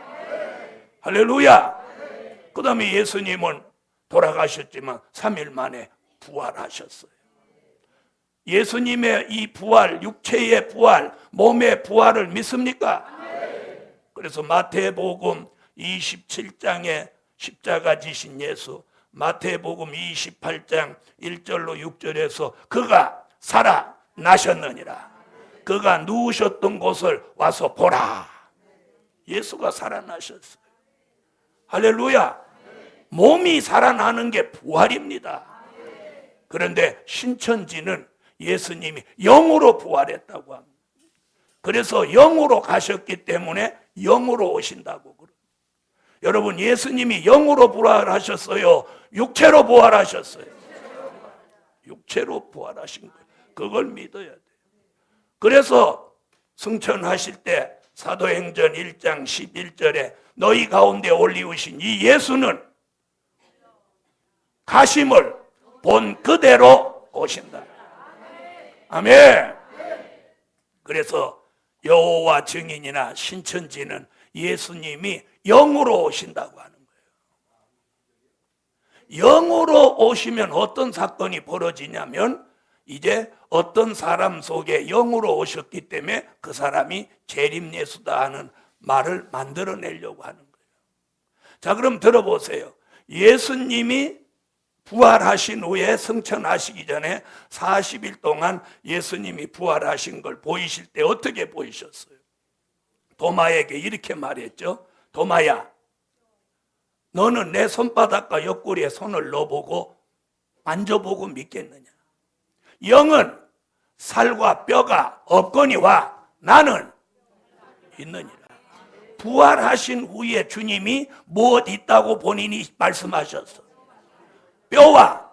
S1: 할렐루야. 그 다음에 예수님은 돌아가셨지만 3일 만에 부활하셨어요. 예수님의 이 부활, 육체의 부활, 몸의 부활을 믿습니까? 그래서 마태복음 27장에 십자가 지신 예수, 마태복음 28장 1절로 6절에서 그가 살아나셨느니라. 그가 누우셨던 곳을 와서 보라. 예수가 살아나셨어요. 할렐루야. 몸이 살아나는 게 부활입니다. 그런데 신천지는 예수님이 영으로 부활했다고 합니다. 그래서 영으로 가셨기 때문에 영으로 오신다고 그래요. 여러분, 예수님이 영으로 부활하셨어요? 육체로 부활하셨어요? 육체로 부활하신 거예요. 그걸 믿어야 돼요. 그래서 승천하실 때 사도행전 1장 11절에 너희 가운데 올리우신 이 예수는 가심을 본 그대로 오신다. 아멘. 그래서 여호와 증인이나 신천지는 예수님이 영으로 오신다고 하는 거예요. 영으로 오시면 어떤 사건이 벌어지냐면 이제 어떤 사람 속에 영으로 오셨기 때문에 그 사람이 재림예수다 하는 말을 만들어내려고 하는 거예요. 자, 그럼 들어보세요. 예수님이 부활하신 후에 승천하시기 전에 40일 동안 예수님이 부활하신 걸 보이실 때 어떻게 보이셨어요? 도마에게 이렇게 말했죠. 도마야, 너는 내 손바닥과 옆구리에 손을 넣어보고 만져보고 믿겠느냐? 영은 살과 뼈가 없거니와 나는 있느니라. 부활하신 후에 주님이 무엇 있다고 본인이 말씀하셨어? 뼈와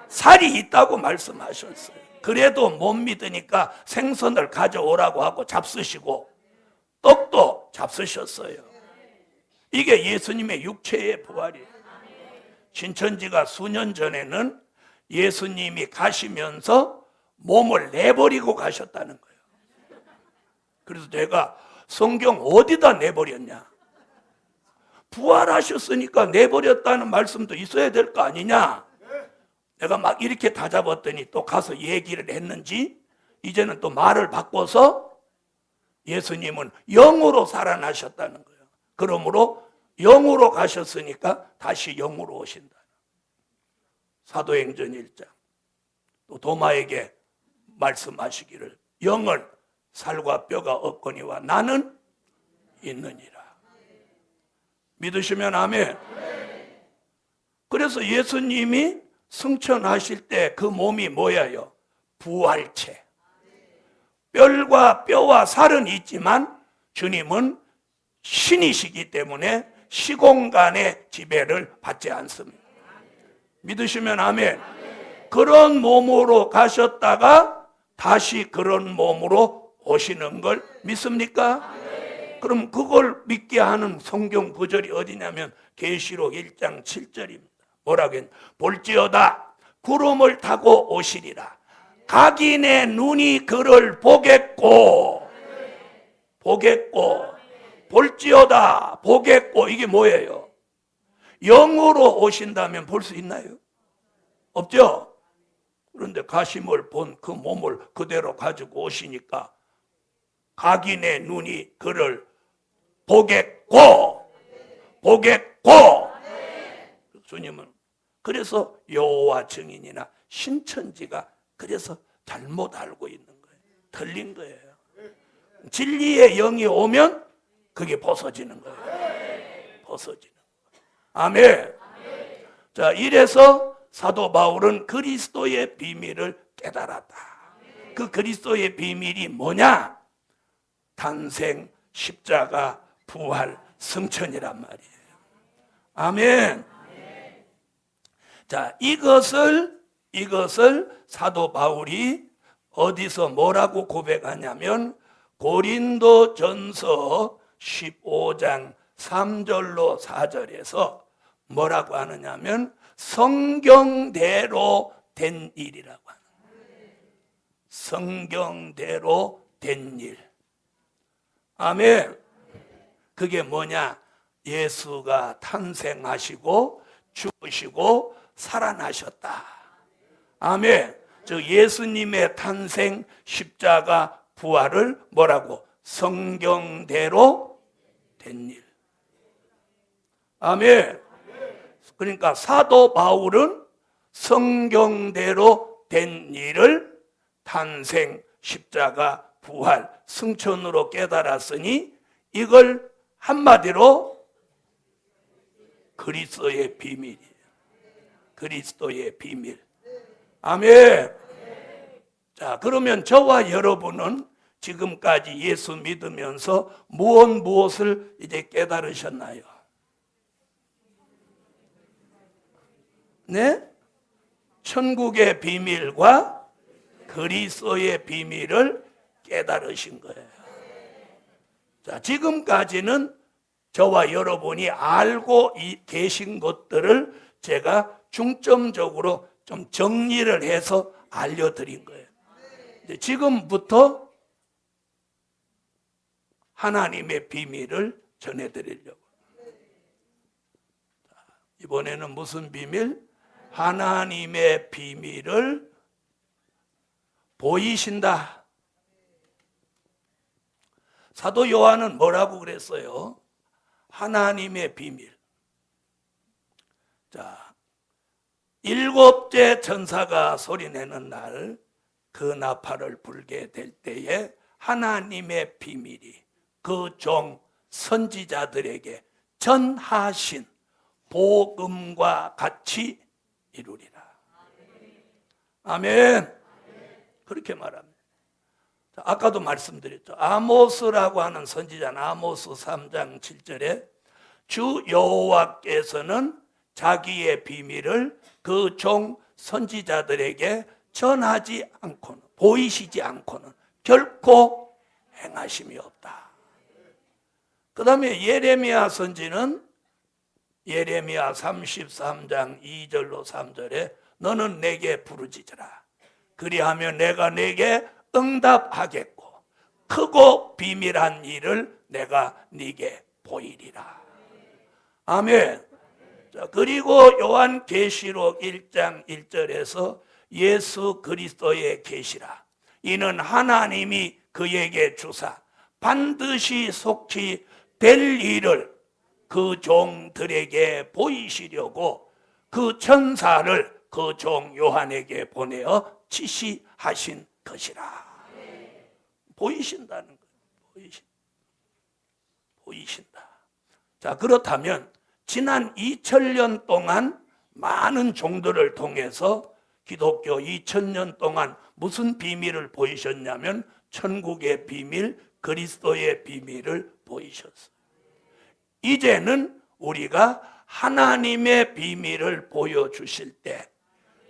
S1: 살이 있다고 말씀하셨어요. 그래도 못 믿으니까 생선을 가져오라고 하고 잡수시고 떡도 잡수셨어요. 이게 예수님의 육체의 부활이에요. 신천지가 수년 전에는 예수님이 가시면서 몸을 내버리고 가셨다는 거예요. 그래서 내가 성경 어디다 내버렸냐? 부활하셨으니까 내버렸다는 말씀도 있어야 될 거 아니냐? 내가 막 이렇게 다잡았더니 또 가서 얘기를 했는지 이제는 또 말을 바꿔서 예수님은 영으로 살아나셨다는 거예요. 그러므로 영으로 가셨으니까 다시 영으로 오신다. 사도행전 1장 또 도마에게 말씀하시기를 영은 살과 뼈가 없거니와 나는 있느니라. 믿으시면 아멘. 그래서 예수님이 승천하실 때 그 몸이 뭐예요? 부활체. 뼈와 뼈와 살은 있지만 주님은 신이시기 때문에 시공간의 지배를 받지 않습니다. 믿으시면 아멘. 그런 몸으로 가셨다가 다시 그런 몸으로 오시는 걸 믿습니까? 그럼 그걸 믿게 하는 성경 구절이 어디냐면 계시록 1장 7절입니다. 뭐라고 했냐? 볼지어다 구름을 타고 오시리라. 각인의 눈이 그를 보겠고 볼지어다 보겠고. 이게 뭐예요? 영으로 오신다면 볼 수 있나요? 없죠? 그런데 가심을 본 그 몸을 그대로 가지고 오시니까 각인의 눈이 그를 보겠고. 주님은 그래서 여호와 증인이나 신천지가 그래서 잘못 알고 있는 거예요. 틀린 거예요. 진리의 영이 오면 그게 벗어지는 거예요. 벗어지는 거예요. 아멘. 자, 이래서 사도 바울은 그리스도의 비밀을 깨달았다. 그 그리스도의 비밀이 뭐냐? 탄생, 십자가, 부활, 승천이란 말이에요. 아멘. 자, 이것을 사도 바울이 어디서 뭐라고 고백하냐면 고린도전서 15장 3절로 4절에서 뭐라고 하느냐면 성경대로 된 일이라고 하는 거예요. 성경대로 된 일. 아멘. 그게 뭐냐? 예수가 탄생하시고 죽으시고 살아나셨다. 아멘. 즉 예수님의 탄생, 십자가, 부활을 뭐라고? 성경대로 된 일. 아멘. 그러니까 사도 바울은 성경대로 된 일을 탄생, 십자가, 부활, 승천으로 깨달았으니 이걸 한마디로 그리스도의 비밀이에요. 그리스도의 비밀. 아멘. 자, 그러면 저와 여러분은 지금까지 예수 믿으면서 무엇을 이제 깨달으셨나요? 네? 천국의 비밀과 그리스도의 비밀을 깨달으신 거예요. 자, 지금까지는 저와 여러분이 알고 계신 것들을 제가 중점적으로 좀 정리를 해서 알려드린 거예요. 지금부터 하나님의 비밀을 전해드리려고. 이번에는 무슨 비밀? 하나님의 비밀을 보이신다. 사도 요한은 뭐라고 그랬어요? 하나님의 비밀. 자, 일곱째 천사가 소리내는 날, 그 나팔을 불게 될 때에 하나님의 비밀이 그 종 선지자들에게 전하신 복음과 같이 이루리라. 아멘. 그렇게 말합니다. 아까도 말씀드렸죠. 아모스라고 하는 선지자는 아모스 3장 7절에 주 여호와께서는 자기의 비밀을 그 종 선지자들에게 전하지 않고는, 보이시지 않고는 결코 행하심이 없다. 그 다음에 예레미야 선지는 예레미야 33장 2절로 3절에 너는 내게 부르짖으라. 그리하면 내가 내게 응답하겠고 크고 비밀한 일을 내가 네게 보이리라. 아멘. 자, 그리고 요한계시록 1장 1절에서 예수 그리스도의 계시라. 이는 하나님이 그에게 주사 반드시 속히 될 일을 그 종들에게 보이시려고 그 천사를 그 종 요한에게 보내어 지시하신 것이라. 보이신다는 거예요. 보이신다. 자, 그렇다면 지난 2000년 동안 많은 종들을 통해서 기독교 2000년 동안 무슨 비밀을 보이셨냐면 천국의 비밀, 그리스도의 비밀을 보이셨어요. 이제는 우리가 하나님의 비밀을 보여주실 때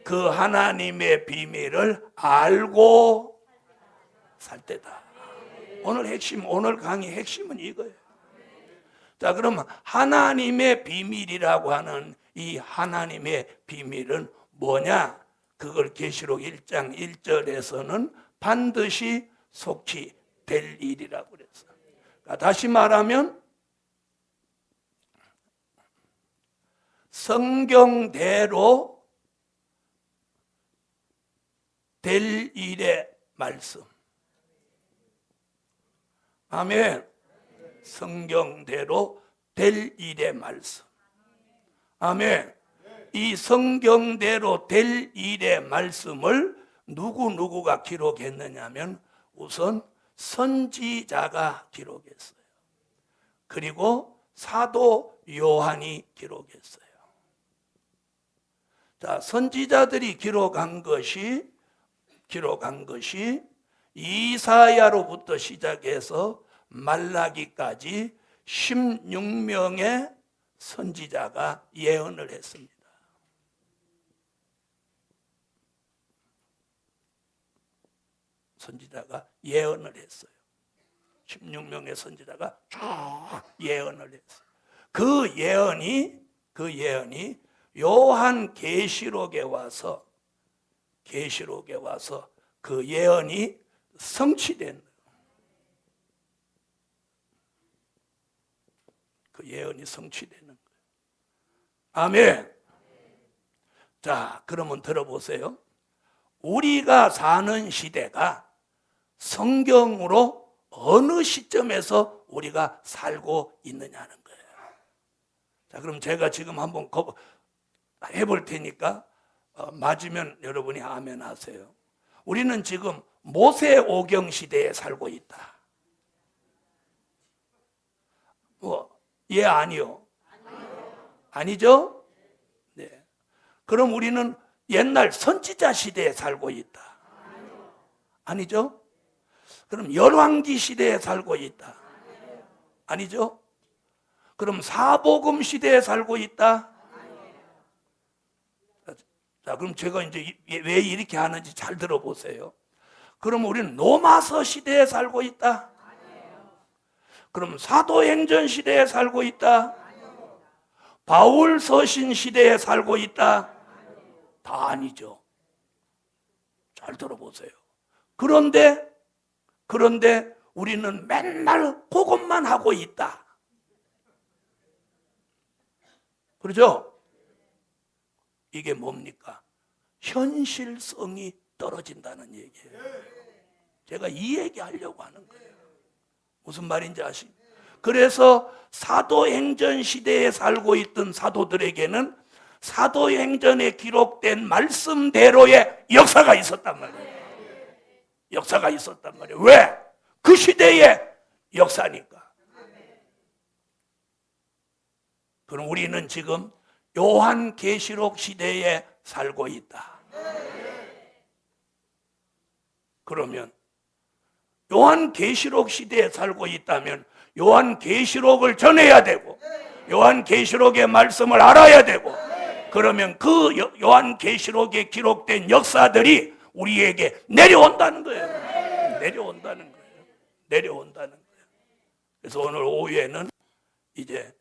S1: 그 하나님의 비밀을 알고 살 때다. 오늘 강의 핵심은 이거예요. 자, 그러면 하나님의 비밀이라고 하는 이 하나님의 비밀은 뭐냐? 그걸 계시록 1장 1절에서는 반드시 속히 될 일이라고 그랬어요. 그러니까 다시 말하면 성경대로 될 일의 말씀. 아멘. 성경대로 될 일의 말씀. 아멘. 이 성경대로 될 일의 말씀을 누구가 기록했느냐면 우선 선지자가 기록했어요. 그리고 사도 요한이 기록했어요. 자, 선지자들이 기록한 것이 이사야로부터 시작해서 말라기까지 16명의 선지자가 예언을 했습니다. 선지자가 예언을 했어요. 16명의 선지자가 쭉 예언을 했어요. 그 예언이 요한 계시록에 와서 그 예언이 성취된 거예요. 그 예언이 성취되는 거예요. 아멘. 자, 그러면 들어보세요. 우리가 사는 시대가 성경으로 어느 시점에서 우리가 살고 있느냐는 거예요. 자, 그럼 제가 지금 한번 해볼 테니까 맞으면 여러분이 아멘 하세요. 우리는 지금 모세오경 시대에 살고 있다. 예, 아니요? 아니죠? 네. 그럼 우리는 옛날 선지자 시대에 살고 있다. 아니죠? 그럼 열왕기 시대에 살고 있다. 아니죠? 그럼 사복음 시대에 살고 있다. 자, 그럼 제가 이제 왜 이렇게 하는지 잘 들어보세요. 그럼 우리는 로마서 시대에 살고 있다. 그럼 사도행전 시대에 살고 있다. 바울 서신 시대에 살고 있다. 다 아니죠. 잘 들어보세요. 그런데 우리는 맨날 그것만 하고 있다. 그렇죠? 이게 뭡니까? 현실성이 떨어진다는 얘기예요. 제가 이 얘기 하려고 하는 거예요. 무슨 말인지 아십니까? 그래서 사도행전 시대에 살고 있던 사도들에게는 사도행전에 기록된 말씀대로의 역사가 있었단 말이에요. 역사가 있었단 말이에요. 왜? 그 시대의 역사니까. 그럼 우리는 지금 요한계시록 시대에 살고 있다. 그러면 요한계시록 시대에 살고 있다면 요한계시록을 전해야 되고 요한계시록의 말씀을 알아야 되고 그러면 그 요한계시록에 기록된 역사들이 우리에게 내려온다는 거예요. 내려온다는 거예요. 내려온다는 거예요. 그래서 오늘 오후에는 이제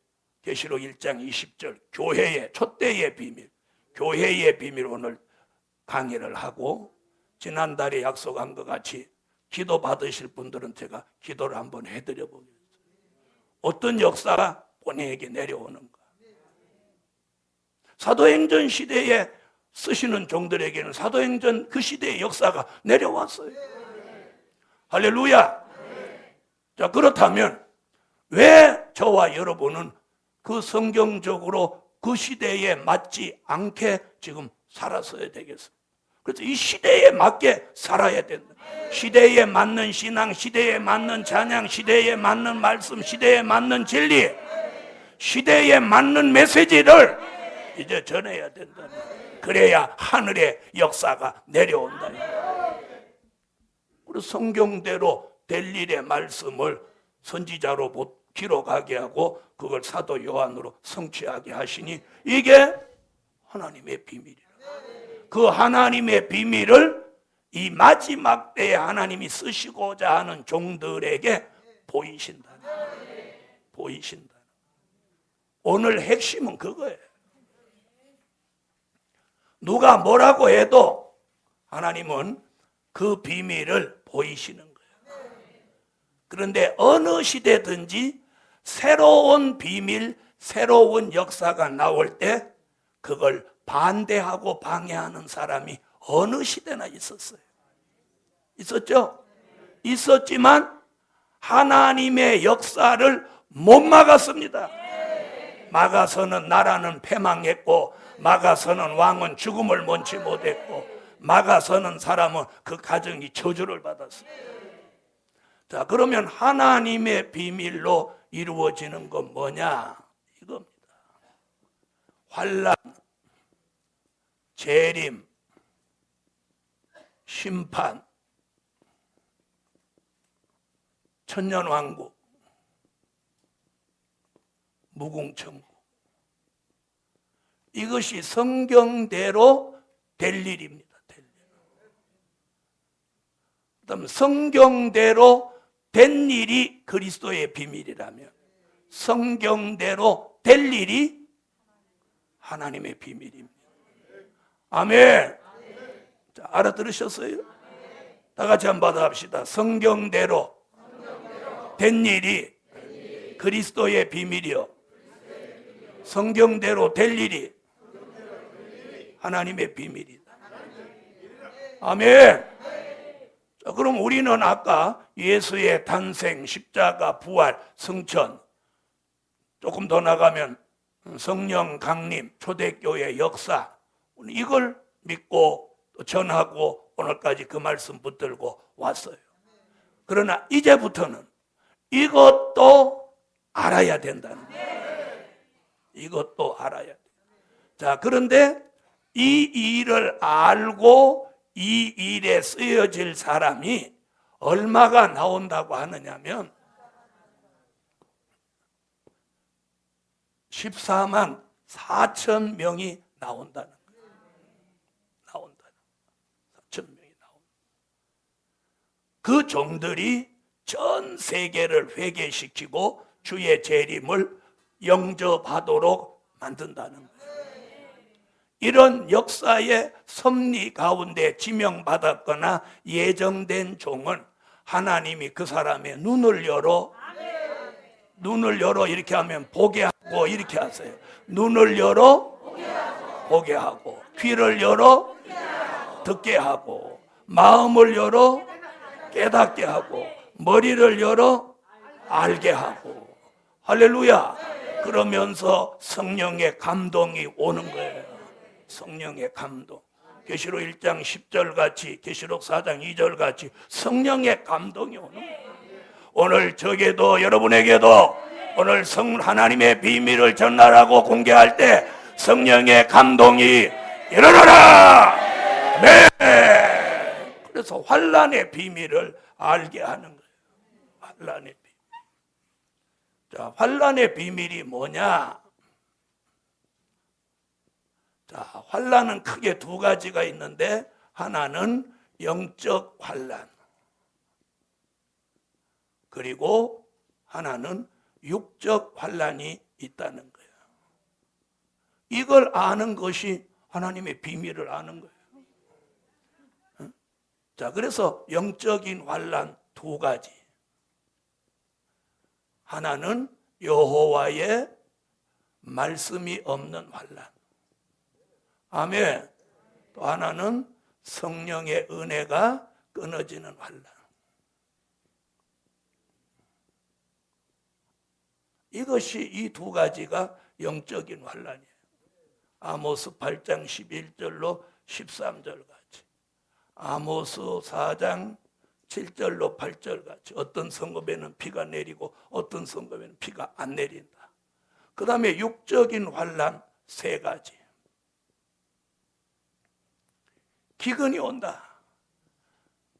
S1: 계시록 1장 20절 교회의 촛대의 비밀, 교회의 비밀 오늘 강의를 하고 지난달에 약속한 것 같이 기도 받으실 분들은 제가 기도를 한번 해드려 보겠습니다. 어떤 역사가 본인에게 내려오는가? 사도행전 시대에 쓰시는 종들에게는 사도행전 그 시대의 역사가 내려왔어요. 할렐루야. 자, 그렇다면 왜 저와 여러분은 그 성경적으로 그 시대에 맞지 않게 지금 살았어야 되겠습니까? 그래서 이 시대에 맞게 살아야 된다. 시대에 맞는 신앙, 시대에 맞는 찬양, 시대에 맞는 말씀, 시대에 맞는 진리, 시대에 맞는 메시지를 이제 전해야 된다. 그래야 하늘의 역사가 내려온다. 그리고 성경대로 될 일의 말씀을 선지자로 기록하게 하고 그걸 사도 요한으로 성취하게 하시니 이게 하나님의 비밀이라. 그 하나님의 비밀을 이 마지막 때에 하나님이 쓰시고자 하는 종들에게 보이신다. 보이신다. 오늘 핵심은 그거예요. 누가 뭐라고 해도 하나님은 그 비밀을 보이시는 거예요. 그런데 어느 시대든지 새로운 비밀, 새로운 역사가 나올 때 그걸 반대하고 방해하는 사람이 어느 시대나 있었어요. 있었죠? 있었지만 하나님의 역사를 못 막았습니다. 막아서는 나라는 패망했고 막아서는 왕은 죽음을 면치 못했고 막아서는 사람은 그 가정이 저주를 받았어요. 자, 그러면 하나님의 비밀로 이루어지는 건 뭐냐? 이겁니다. 환난, 재림, 심판, 천년왕국, 무궁천국. 이것이 성경대로 될 일입니다. 될 일. 그다음 성경대로 된 일이 그리스도의 비밀이라면 성경대로 될 일이 하나님의 비밀입니다. 아멘. 자, 알아들으셨어요? 다 같이 한번 받아합시다. 성경대로 된 일이 그리스도의 비밀이요. 성경대로 될 일이 하나님의 비밀이다. 아멘. 자, 그럼 우리는 아까 예수의 탄생, 십자가, 부활, 승천, 조금 더 나가면 성령 강림, 초대교회 역사, 이걸 믿고 전하고 오늘까지 그 말씀 붙들고 왔어요. 그러나 이제부터는 이것도 알아야 된다는 거예요. 이것도 알아야 돼. 자, 그런데 이 일을 알고 이 일에 쓰여질 사람이 얼마가 나온다고 하느냐면 14만 4천 명이 나온다는 거예요. 나온다는 4천 명이 나온다. 그 종들이 전 세계를 회개시키고 주의 재림을 영접하도록 만든다는 거예요. 이런 역사의 섭리 가운데 지명받았거나 예정된 종은 하나님이 그 사람의 눈을 열어 이렇게 하면 보게 하고 이렇게 하세요. 눈을 열어 보게 하고, 귀를 열어 듣게 하고, 마음을 열어 깨닫게 하고, 머리를 열어 알게 하고. 할렐루야. 그러면서 성령의 감동이 오는 거예요. 성령의 감동. 계시록 1장 10절 같이, 계시록 4장 2절 같이 성령의 감동이 오는 거예요. 오늘 저에게도 여러분에게도 오늘 하나님의 비밀을 전달하고 공개할 때 성령의 감동이 일어나라. 네. 그래서 환난의 비밀을 알게 하는 거예요. 환난의 비밀. 자, 환난의 비밀이 뭐냐? 자, 환난은 크게 두 가지가 있는데 하나는 영적 환난, 그리고 하나는 육적 환난이 있다는 거예요. 이걸 아는 것이 하나님의 비밀을 아는 거예요. 자, 그래서 영적인 환난 두 가지. 하나는 여호와의 말씀이 없는 환난. 아멘. 또 하나는 성령의 은혜가 끊어지는 환난. 이것이 이 두 가지가 영적인 환난이에요. 아모스 8장 11절로 13절 같이, 아모스 4장 7절로 8절 같이 어떤 성읍에는 비가 내리고 어떤 성읍에는 비가 안 내린다. 그 다음에 육적인 환난 세 가지. 기근이 온다.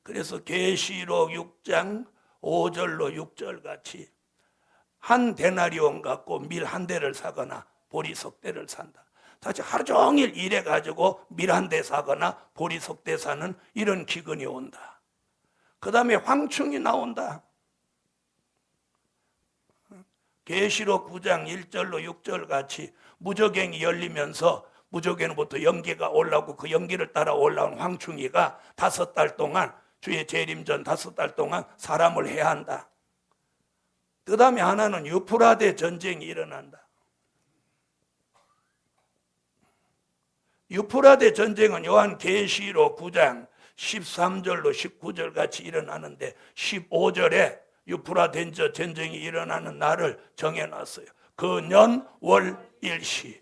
S1: 그래서 계시록 6장 5절로 6절 같이 한 데나리온 갖고 밀 한 대를 사거나 보리석 대를 산다. 다시 하루 종일 일해가지고 밀 한 대 사거나 보리석 대 사는 이런 기근이 온다. 그 다음에 황충이 나온다. 계시록 9장 1절로 6절 같이 무저갱이 열리면서 무저갱으로부터 연기가 올라오고 그 연기를 따라 올라온 황충이가 5달 동안, 주의 재림 전 5달 동안 사람을 해한다. 그 다음에 하나는 유프라데 전쟁이 일어난다. 유프라데 전쟁은 요한 계시록 9장 13절로 19절 같이 일어나는데 15절에 유프라데 전쟁이 일어나는 날을 정해놨어요. 그년 월 일시,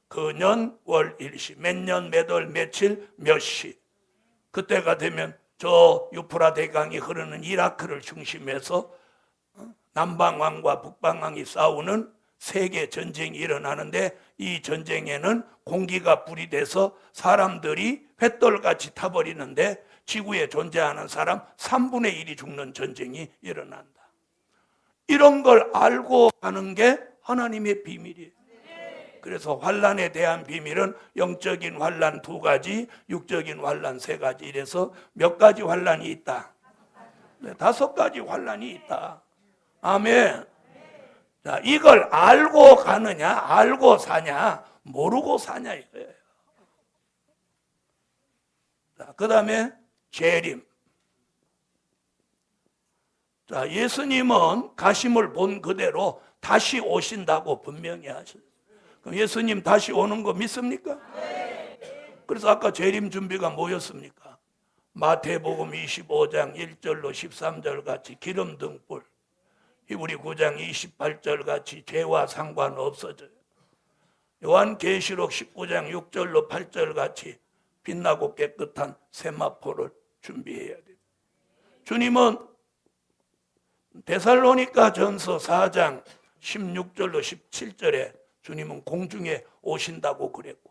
S1: 그년 월 일시, 몇 년 몇 월 며칠 몇 시. 그때가 되면 저 유프라데 강이 흐르는 이라크를 중심해서 남방왕과 북방왕이 싸우는 세계 전쟁이 일어나는데 이 전쟁에는 공기가 불이 돼서 사람들이 횃돌같이 타버리는데 지구에 존재하는 사람 3분의 1이 죽는 전쟁이 일어난다. 이런 걸 알고 가는 게 하나님의 비밀이에요. 그래서 환난에 대한 비밀은 영적인 환난 두 가지, 육적인 환난 세 가지. 이래서 몇 가지 환난이 있다? 5가지 환난이 있다. 아멘. 자, 이걸 알고 가느냐, 알고 사냐, 모르고 사냐 이거예요. 자, 그 다음에 재림. 자, 예수님은 가심을 본 그대로 다시 오신다고 분명히 하셨어요. 그럼 예수님 다시 오는 거 믿습니까? 그래서 아까 재림 준비가 뭐였습니까? 마태복음 25장 1절로 13절 같이 기름 등불, 히브리 9장 28절 같이 죄와 상관없어져요. 요한계시록 19장 6절로 8절 같이 빛나고 깨끗한 세마포를 준비해야 돼요. 주님은 데살로니가 전서 4장 16절로 17절에 주님은 공중에 오신다고 그랬고,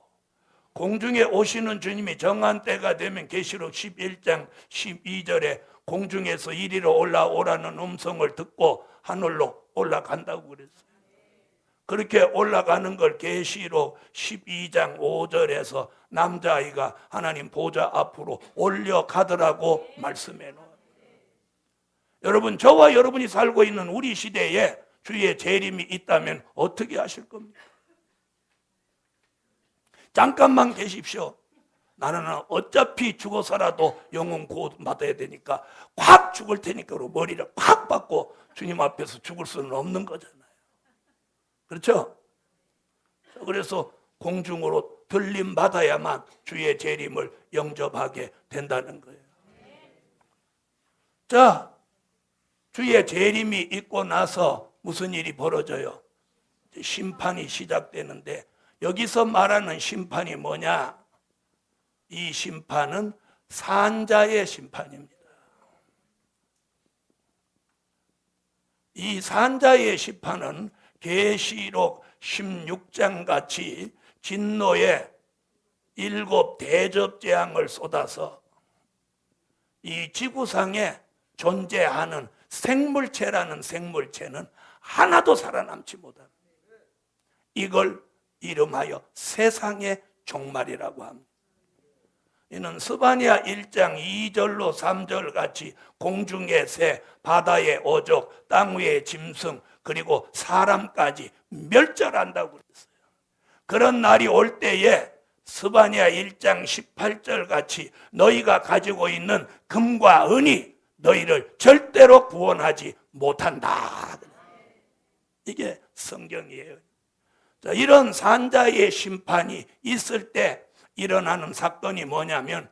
S1: 공중에 오시는 주님이 정한 때가 되면 계시록 11장 12절에 공중에서 이리로 올라오라는 음성을 듣고 하늘로 올라간다고 그랬어요. 그렇게 올라가는 걸 계시록 12장 5절에서 남자아이가 하나님 보좌 앞으로 올려가더라고 말씀해 놓아요. 여러분, 저와 여러분이 살고 있는 우리 시대에 주의 재림이 있다면 어떻게 하실 겁니까? 잠깐만 계십시오. 나는 어차피 죽어서라도 영혼 구원받아야 되니까 확 죽을 테니까 머리를 확 받고 주님 앞에서 죽을 수는 없는 거잖아요. 그렇죠? 그래서 공중으로 들림 받아야만 주의 재림을 영접하게 된다는 거예요. 자, 주의 재림이 있고 나서 무슨 일이 벌어져요? 심판이 시작되는데, 여기서 말하는 심판이 뭐냐? 이 심판은 산자의 심판입니다. 이 산자의 심판은 계시록 16장 같이 진노의 7 대접재앙을 쏟아서 이 지구상에 존재하는 생물체라는 생물체는 하나도 살아남지 못합니다. 이걸 이름하여 세상의 종말이라고 합니다. 이는 스바냐 1장 2절로 3절 같이 공중의 새, 바다의 어족, 땅 위의 짐승, 그리고 사람까지 멸절한다고 그랬어요. 그런 날이 올 때에 스바냐 1장 18절 같이 너희가 가지고 있는 금과 은이 너희를 절대로 구원하지 못한다. 이게 성경이에요. 자, 이런 산자의 심판이 있을 때 일어나는 사건이 뭐냐면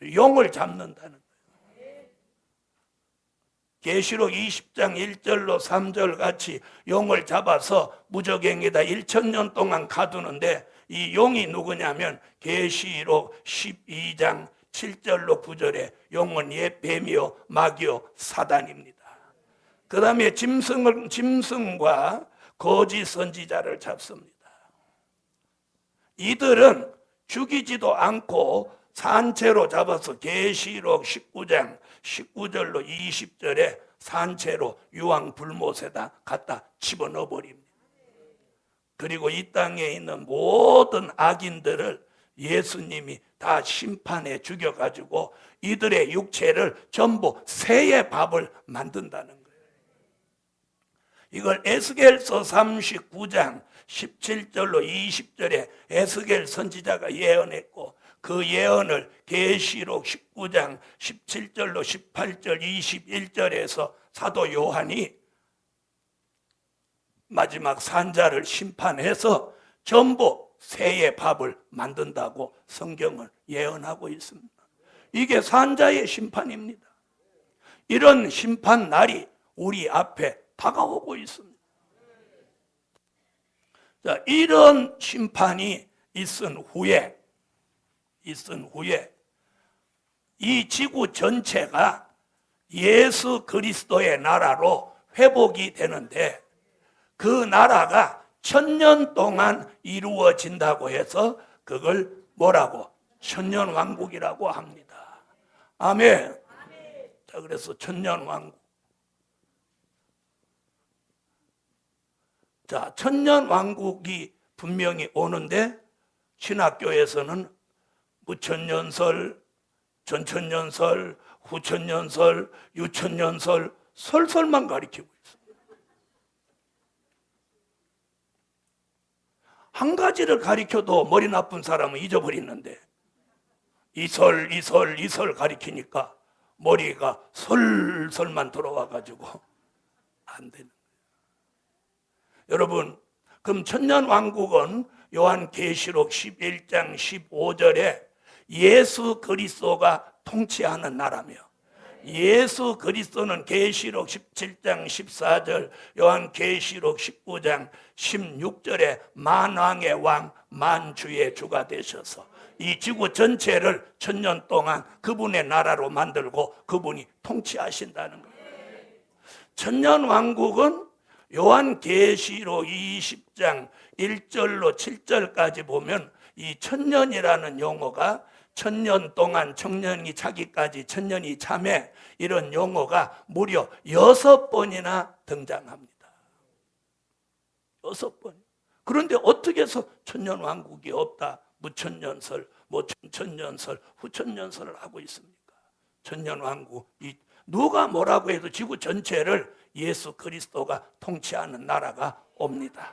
S1: 용을 잡는다는 거예요. 계시록 20장 1절로 3절 같이 용을 잡아서 무저갱에다 1000년 동안 가두는데, 이 용이 누구냐면 계시록 12장 7절로 9절에 용은 옛 뱀이요 마귀요 사단입니다. 그 다음에 짐승과 거짓 선지자를 잡습니다. 이들은 죽이지도 않고 산채로 잡아서 계시록 19장 19절로 20절에 산채로 유황 불못에다 갖다 집어넣어 버립니다. 그리고 이 땅에 있는 모든 악인들을 예수님이 다 심판해 죽여가지고 이들의 육체를 전부 새의 밥을 만든다는 거예요. 이걸 에스겔서 39장 17절로 20절에 에스겔 선지자가 예언했고, 그 예언을 계시록 19장 17절로 18절 21절에서 사도 요한이 마지막 산자를 심판해서 전부 새의 밥을 만든다고 성경을 예언하고 있습니다. 이게 산자의 심판입니다. 이런 심판 날이 우리 앞에 다가오고 있습니다. 자, 이런 심판이 있은 후에 이 지구 전체가 예수 그리스도의 나라로 회복이 되는데, 그 나라가 1000년 동안 이루어진다고 해서 그걸 뭐라고? 천년왕국이라고 합니다. 아멘. 자, 그래서 천년왕국. 자, 천년왕국이 분명히 오는데, 신학교에서는 무천년설, 전천년설, 후천년설, 유천년설, 설설만 가리키고 있습니다. 한 가지를 가리켜도 머리 나쁜 사람은 잊어버리는데, 이설 가리키니까 머리가 설설만 돌아와가지고 안 되는 거예요. 여러분, 그럼 천년왕국은 요한계시록 11장 15절에 예수 그리스도가 통치하는 나라며, 예수 그리스도는 계시록 17장 14절, 요한계시록 19장 16절에 만왕의 왕, 만주의 주가 되셔서 이 지구 전체를 1000년 동안 그분의 나라로 만들고 그분이 통치하신다는 거예요. 천년왕국은 요한계시록 20장 1절로 7절까지 보면 이 천년이라는 용어가 천년 동안 청년이 자기까지 천년이 참해 이런 용어가 무려 6번이나 등장합니다. 6번. 그런데 어떻게 해서 천년왕국이 없다, 무천년설, 뭐 천천년설, 후천년설을 하고 있습니까? 천년왕국, 누가 뭐라고 해도 지구 전체를 예수 그리스도가 통치하는 나라가 옵니다.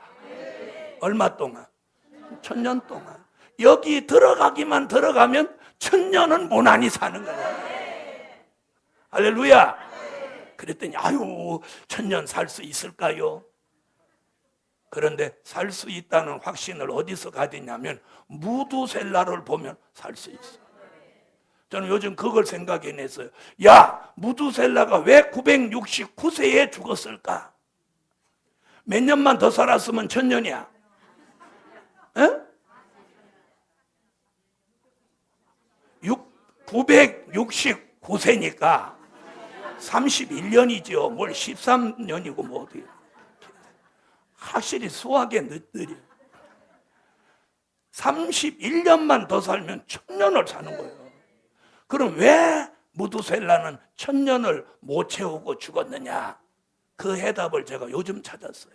S1: 얼마 동안? 천년 동안. 여기 들어가기만 들어가면 천년은 무난히 사는 거야. 할렐루야. 그랬더니 아유, 천년 살 수 있을까요? 그런데 살 수 있다는 확신을 어디서 가지냐면 무두셀라를 보면 살 수 있어. 저는 요즘 그걸 생각해냈어요. 야, 무두셀라가 왜 969세에 죽었을까? 몇 년만 더 살았으면 천년이야. 에? 969세니까 31년이죠. 뭘 13년이고 뭐 어디. 확실히 수학에 느려. 31년만 더 살면 천년을 사는 거예요. 그럼 왜 무두셀라는 천년을 못 채우고 죽었느냐? 그 해답을 제가 요즘 찾았어요.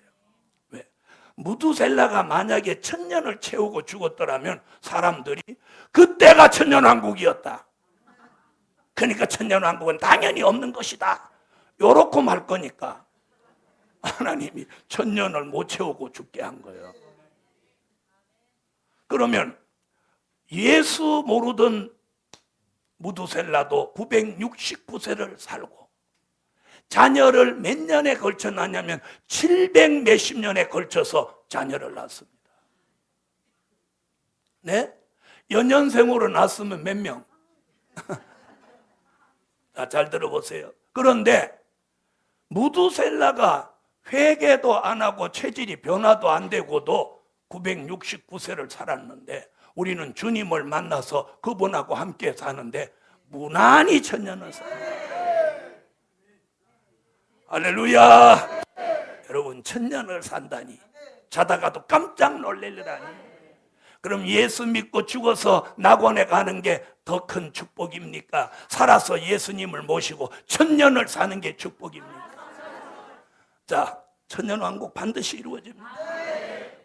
S1: 왜? 무두셀라가 만약에 천년을 채우고 죽었더라면 사람들이 그때가 천년왕국이었다. 그러니까 천년왕국은 당연히 없는 것이다. 요렇게 말 거니까 하나님이 천년을 못 채우고 죽게 한 거예요. 그러면 예수 모르던 무두셀라도 969세를 살고 자녀를 몇 년에 걸쳐 낳냐면 700 몇십 년에 걸쳐서 자녀를 낳습니다. 네? 연년생으로 낳았으면 몇 명? 자, 잘 들어보세요. 그런데 무두셀라가 회개도 안 하고 체질이 변화도 안 되고도 969세를 살았는데 우리는 주님을 만나서 그분하고 함께 사는데 무난히 천년을 살아요. 할렐루야. 여러분, 천년을 산다니 자다가도 깜짝 놀래려라니. 그럼 예수 믿고 죽어서 낙원에 가는 게 더 큰 축복입니까? 살아서 예수님을 모시고 천년을 사는 게 축복입니까? 자, 천년왕국 반드시 이루어집니다.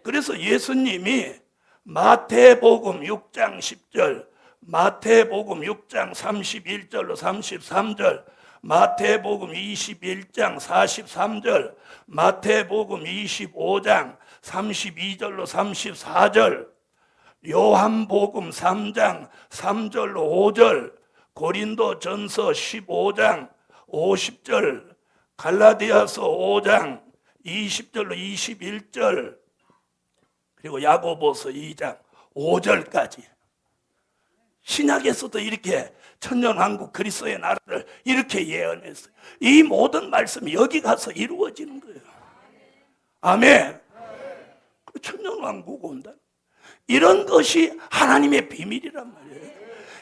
S1: 그래서 예수님이 마태복음 6장 10절, 마태복음 6장 31절로 33절, 마태복음 21장 43절, 마태복음 25장 32절로 34절, 요한복음 3장 3절로 5절, 고린도전서 15장 50절, 갈라디아서 5장 20절로 21절, 그리고 야고보서 2장 5절까지 신약에서도 이렇게 천년왕국 그리스도의 나라를 이렇게 예언했어요. 이 모든 말씀이 여기 가서 이루어지는 거예요. 아멘. 천년왕국 온다. 이런 것이 하나님의 비밀이란 말이에요.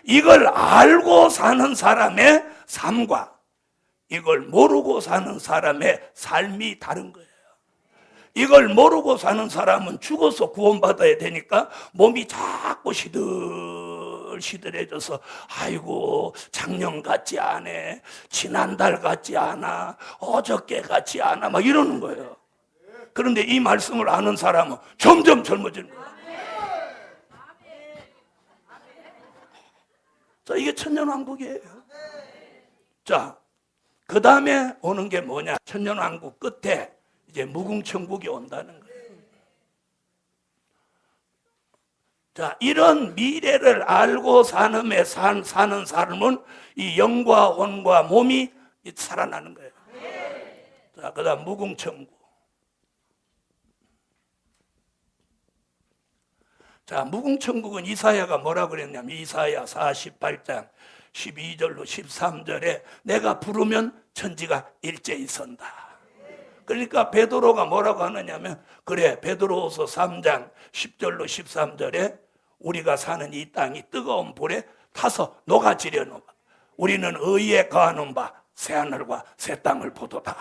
S1: 이걸 알고 사는 사람의 삶과 이걸 모르고 사는 사람의 삶이 다른 거예요. 이걸 모르고 사는 사람은 죽어서 구원받아야 되니까 몸이 자꾸 시들시들해져서 아이고 작년 같지 않아, 지난달 같지 않아, 어저께 같지 않아 막 이러는 거예요. 그런데 이 말씀을 아는 사람은 점점 젊어지는 거예요. 자, 이게 천년왕국이에요. 자, 그 다음에 오는 게 뭐냐? 천년왕국 끝에 이제 무궁천국이 온다는 거예요. 자, 이런 미래를 알고 사는 삶은 이 영과 혼과 몸이 살아나는 거예요. 자, 그 다음 무궁천국. 자, 무궁천국은 이사야가 뭐라 그랬냐면 이사야 48장 12절로 13절에 내가 부르면 천지가 일제히 선다. 그러니까 베드로가 뭐라고 하느냐면 그래, 베드로후서 3장 10절로 13절에 우리가 사는 이 땅이 뜨거운 불에 타서 녹아지려노라. 우리는 의에 거하는 바 새하늘과 새 땅을 보도다.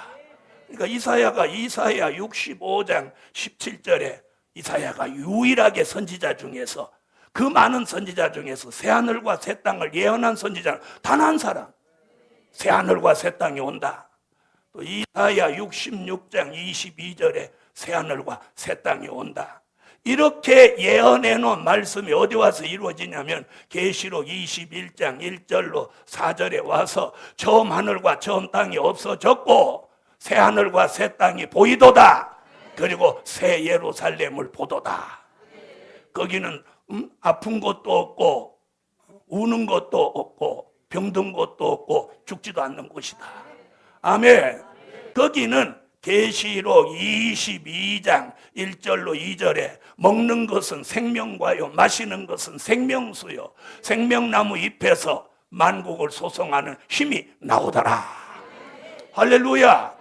S1: 그러니까 이사야 65장 17절에 이사야가 유일하게 선지자 중에서, 그 많은 선지자 중에서 새하늘과 새 땅을 예언한 선지자는 단 한 사람. 새하늘과 새 땅이 온다. 또 이사야 66장 22절에 새하늘과 새 땅이 온다. 이렇게 예언해 놓은 말씀이 어디 와서 이루어지냐면 계시록 21장 1절로 4절에 와서 처음 하늘과 처음 땅이 없어졌고 새 하늘과 새 땅이 보이도다. 그리고 새 예루살렘을 보도다. 거기는 아픈 것도 없고 우는 것도 없고 병든 것도 없고 죽지도 않는 곳이다. 아멘. 거기는 계시록 22장 1절로 2절에 먹는 것은 생명과요, 마시는 것은 생명수요, 생명나무 잎에서 만국을 소송하는 힘이 나오더라. 할렐루야.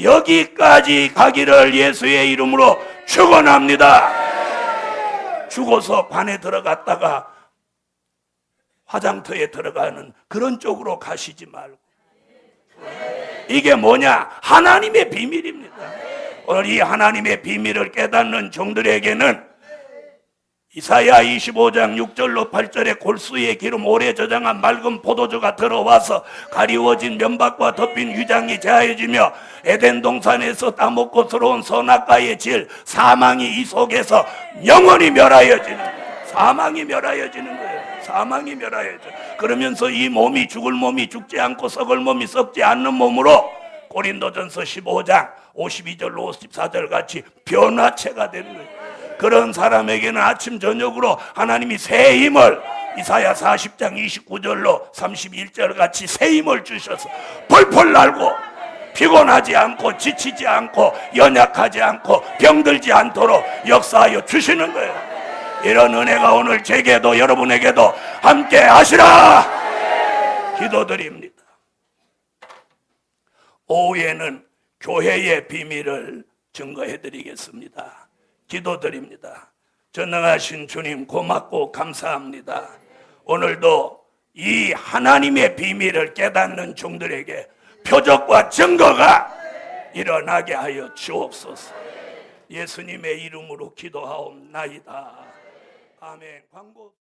S1: 여기까지 가기를 예수의 이름으로 축원합니다. 죽어서 관에 들어갔다가 화장터에 들어가는 그런 쪽으로 가시지 말고, 이게 뭐냐? 하나님의 비밀입니다. 오늘 이 하나님의 비밀을 깨닫는 종들에게는 이사야 25장 6절로 8절에 골수의 기름 오래 저장한 맑은 포도주가 들어와서 가리워진 면박과 덮인 휘장이 제하여지며 에덴 동산에서 따먹고 들어온 선악과의 질 사망이 이 속에서 영원히 멸하여지는 거예요. 사망이 멸하여지는 거예요. 사망이 멸하여져. 그러면서 이 몸이, 죽을 몸이 죽지 않고 썩을 몸이 썩지 않는 몸으로 고린도전서 15장 52절로 54절 같이 변화체가 되는 거예요. 그런 사람에게는 아침 저녁으로 하나님이 새 힘을, 이사야 40장 29절로 31절 같이 새 힘을 주셔서 펄펄 날고 피곤하지 않고 지치지 않고 연약하지 않고 병들지 않도록 역사하여 주시는 거예요. 이런 은혜가 오늘 제게도 여러분에게도 함께 하시라 기도드립니다. 오후에는 교회의 비밀을 증거해 드리겠습니다. 기도드립니다. 전능하신 주님 고맙고 감사합니다. 오늘도 이 하나님의 비밀을 깨닫는 종들에게 표적과 증거가 일어나게 하여 주옵소서. 예수님의 이름으로 기도하옵나이다. 아멘. 광고.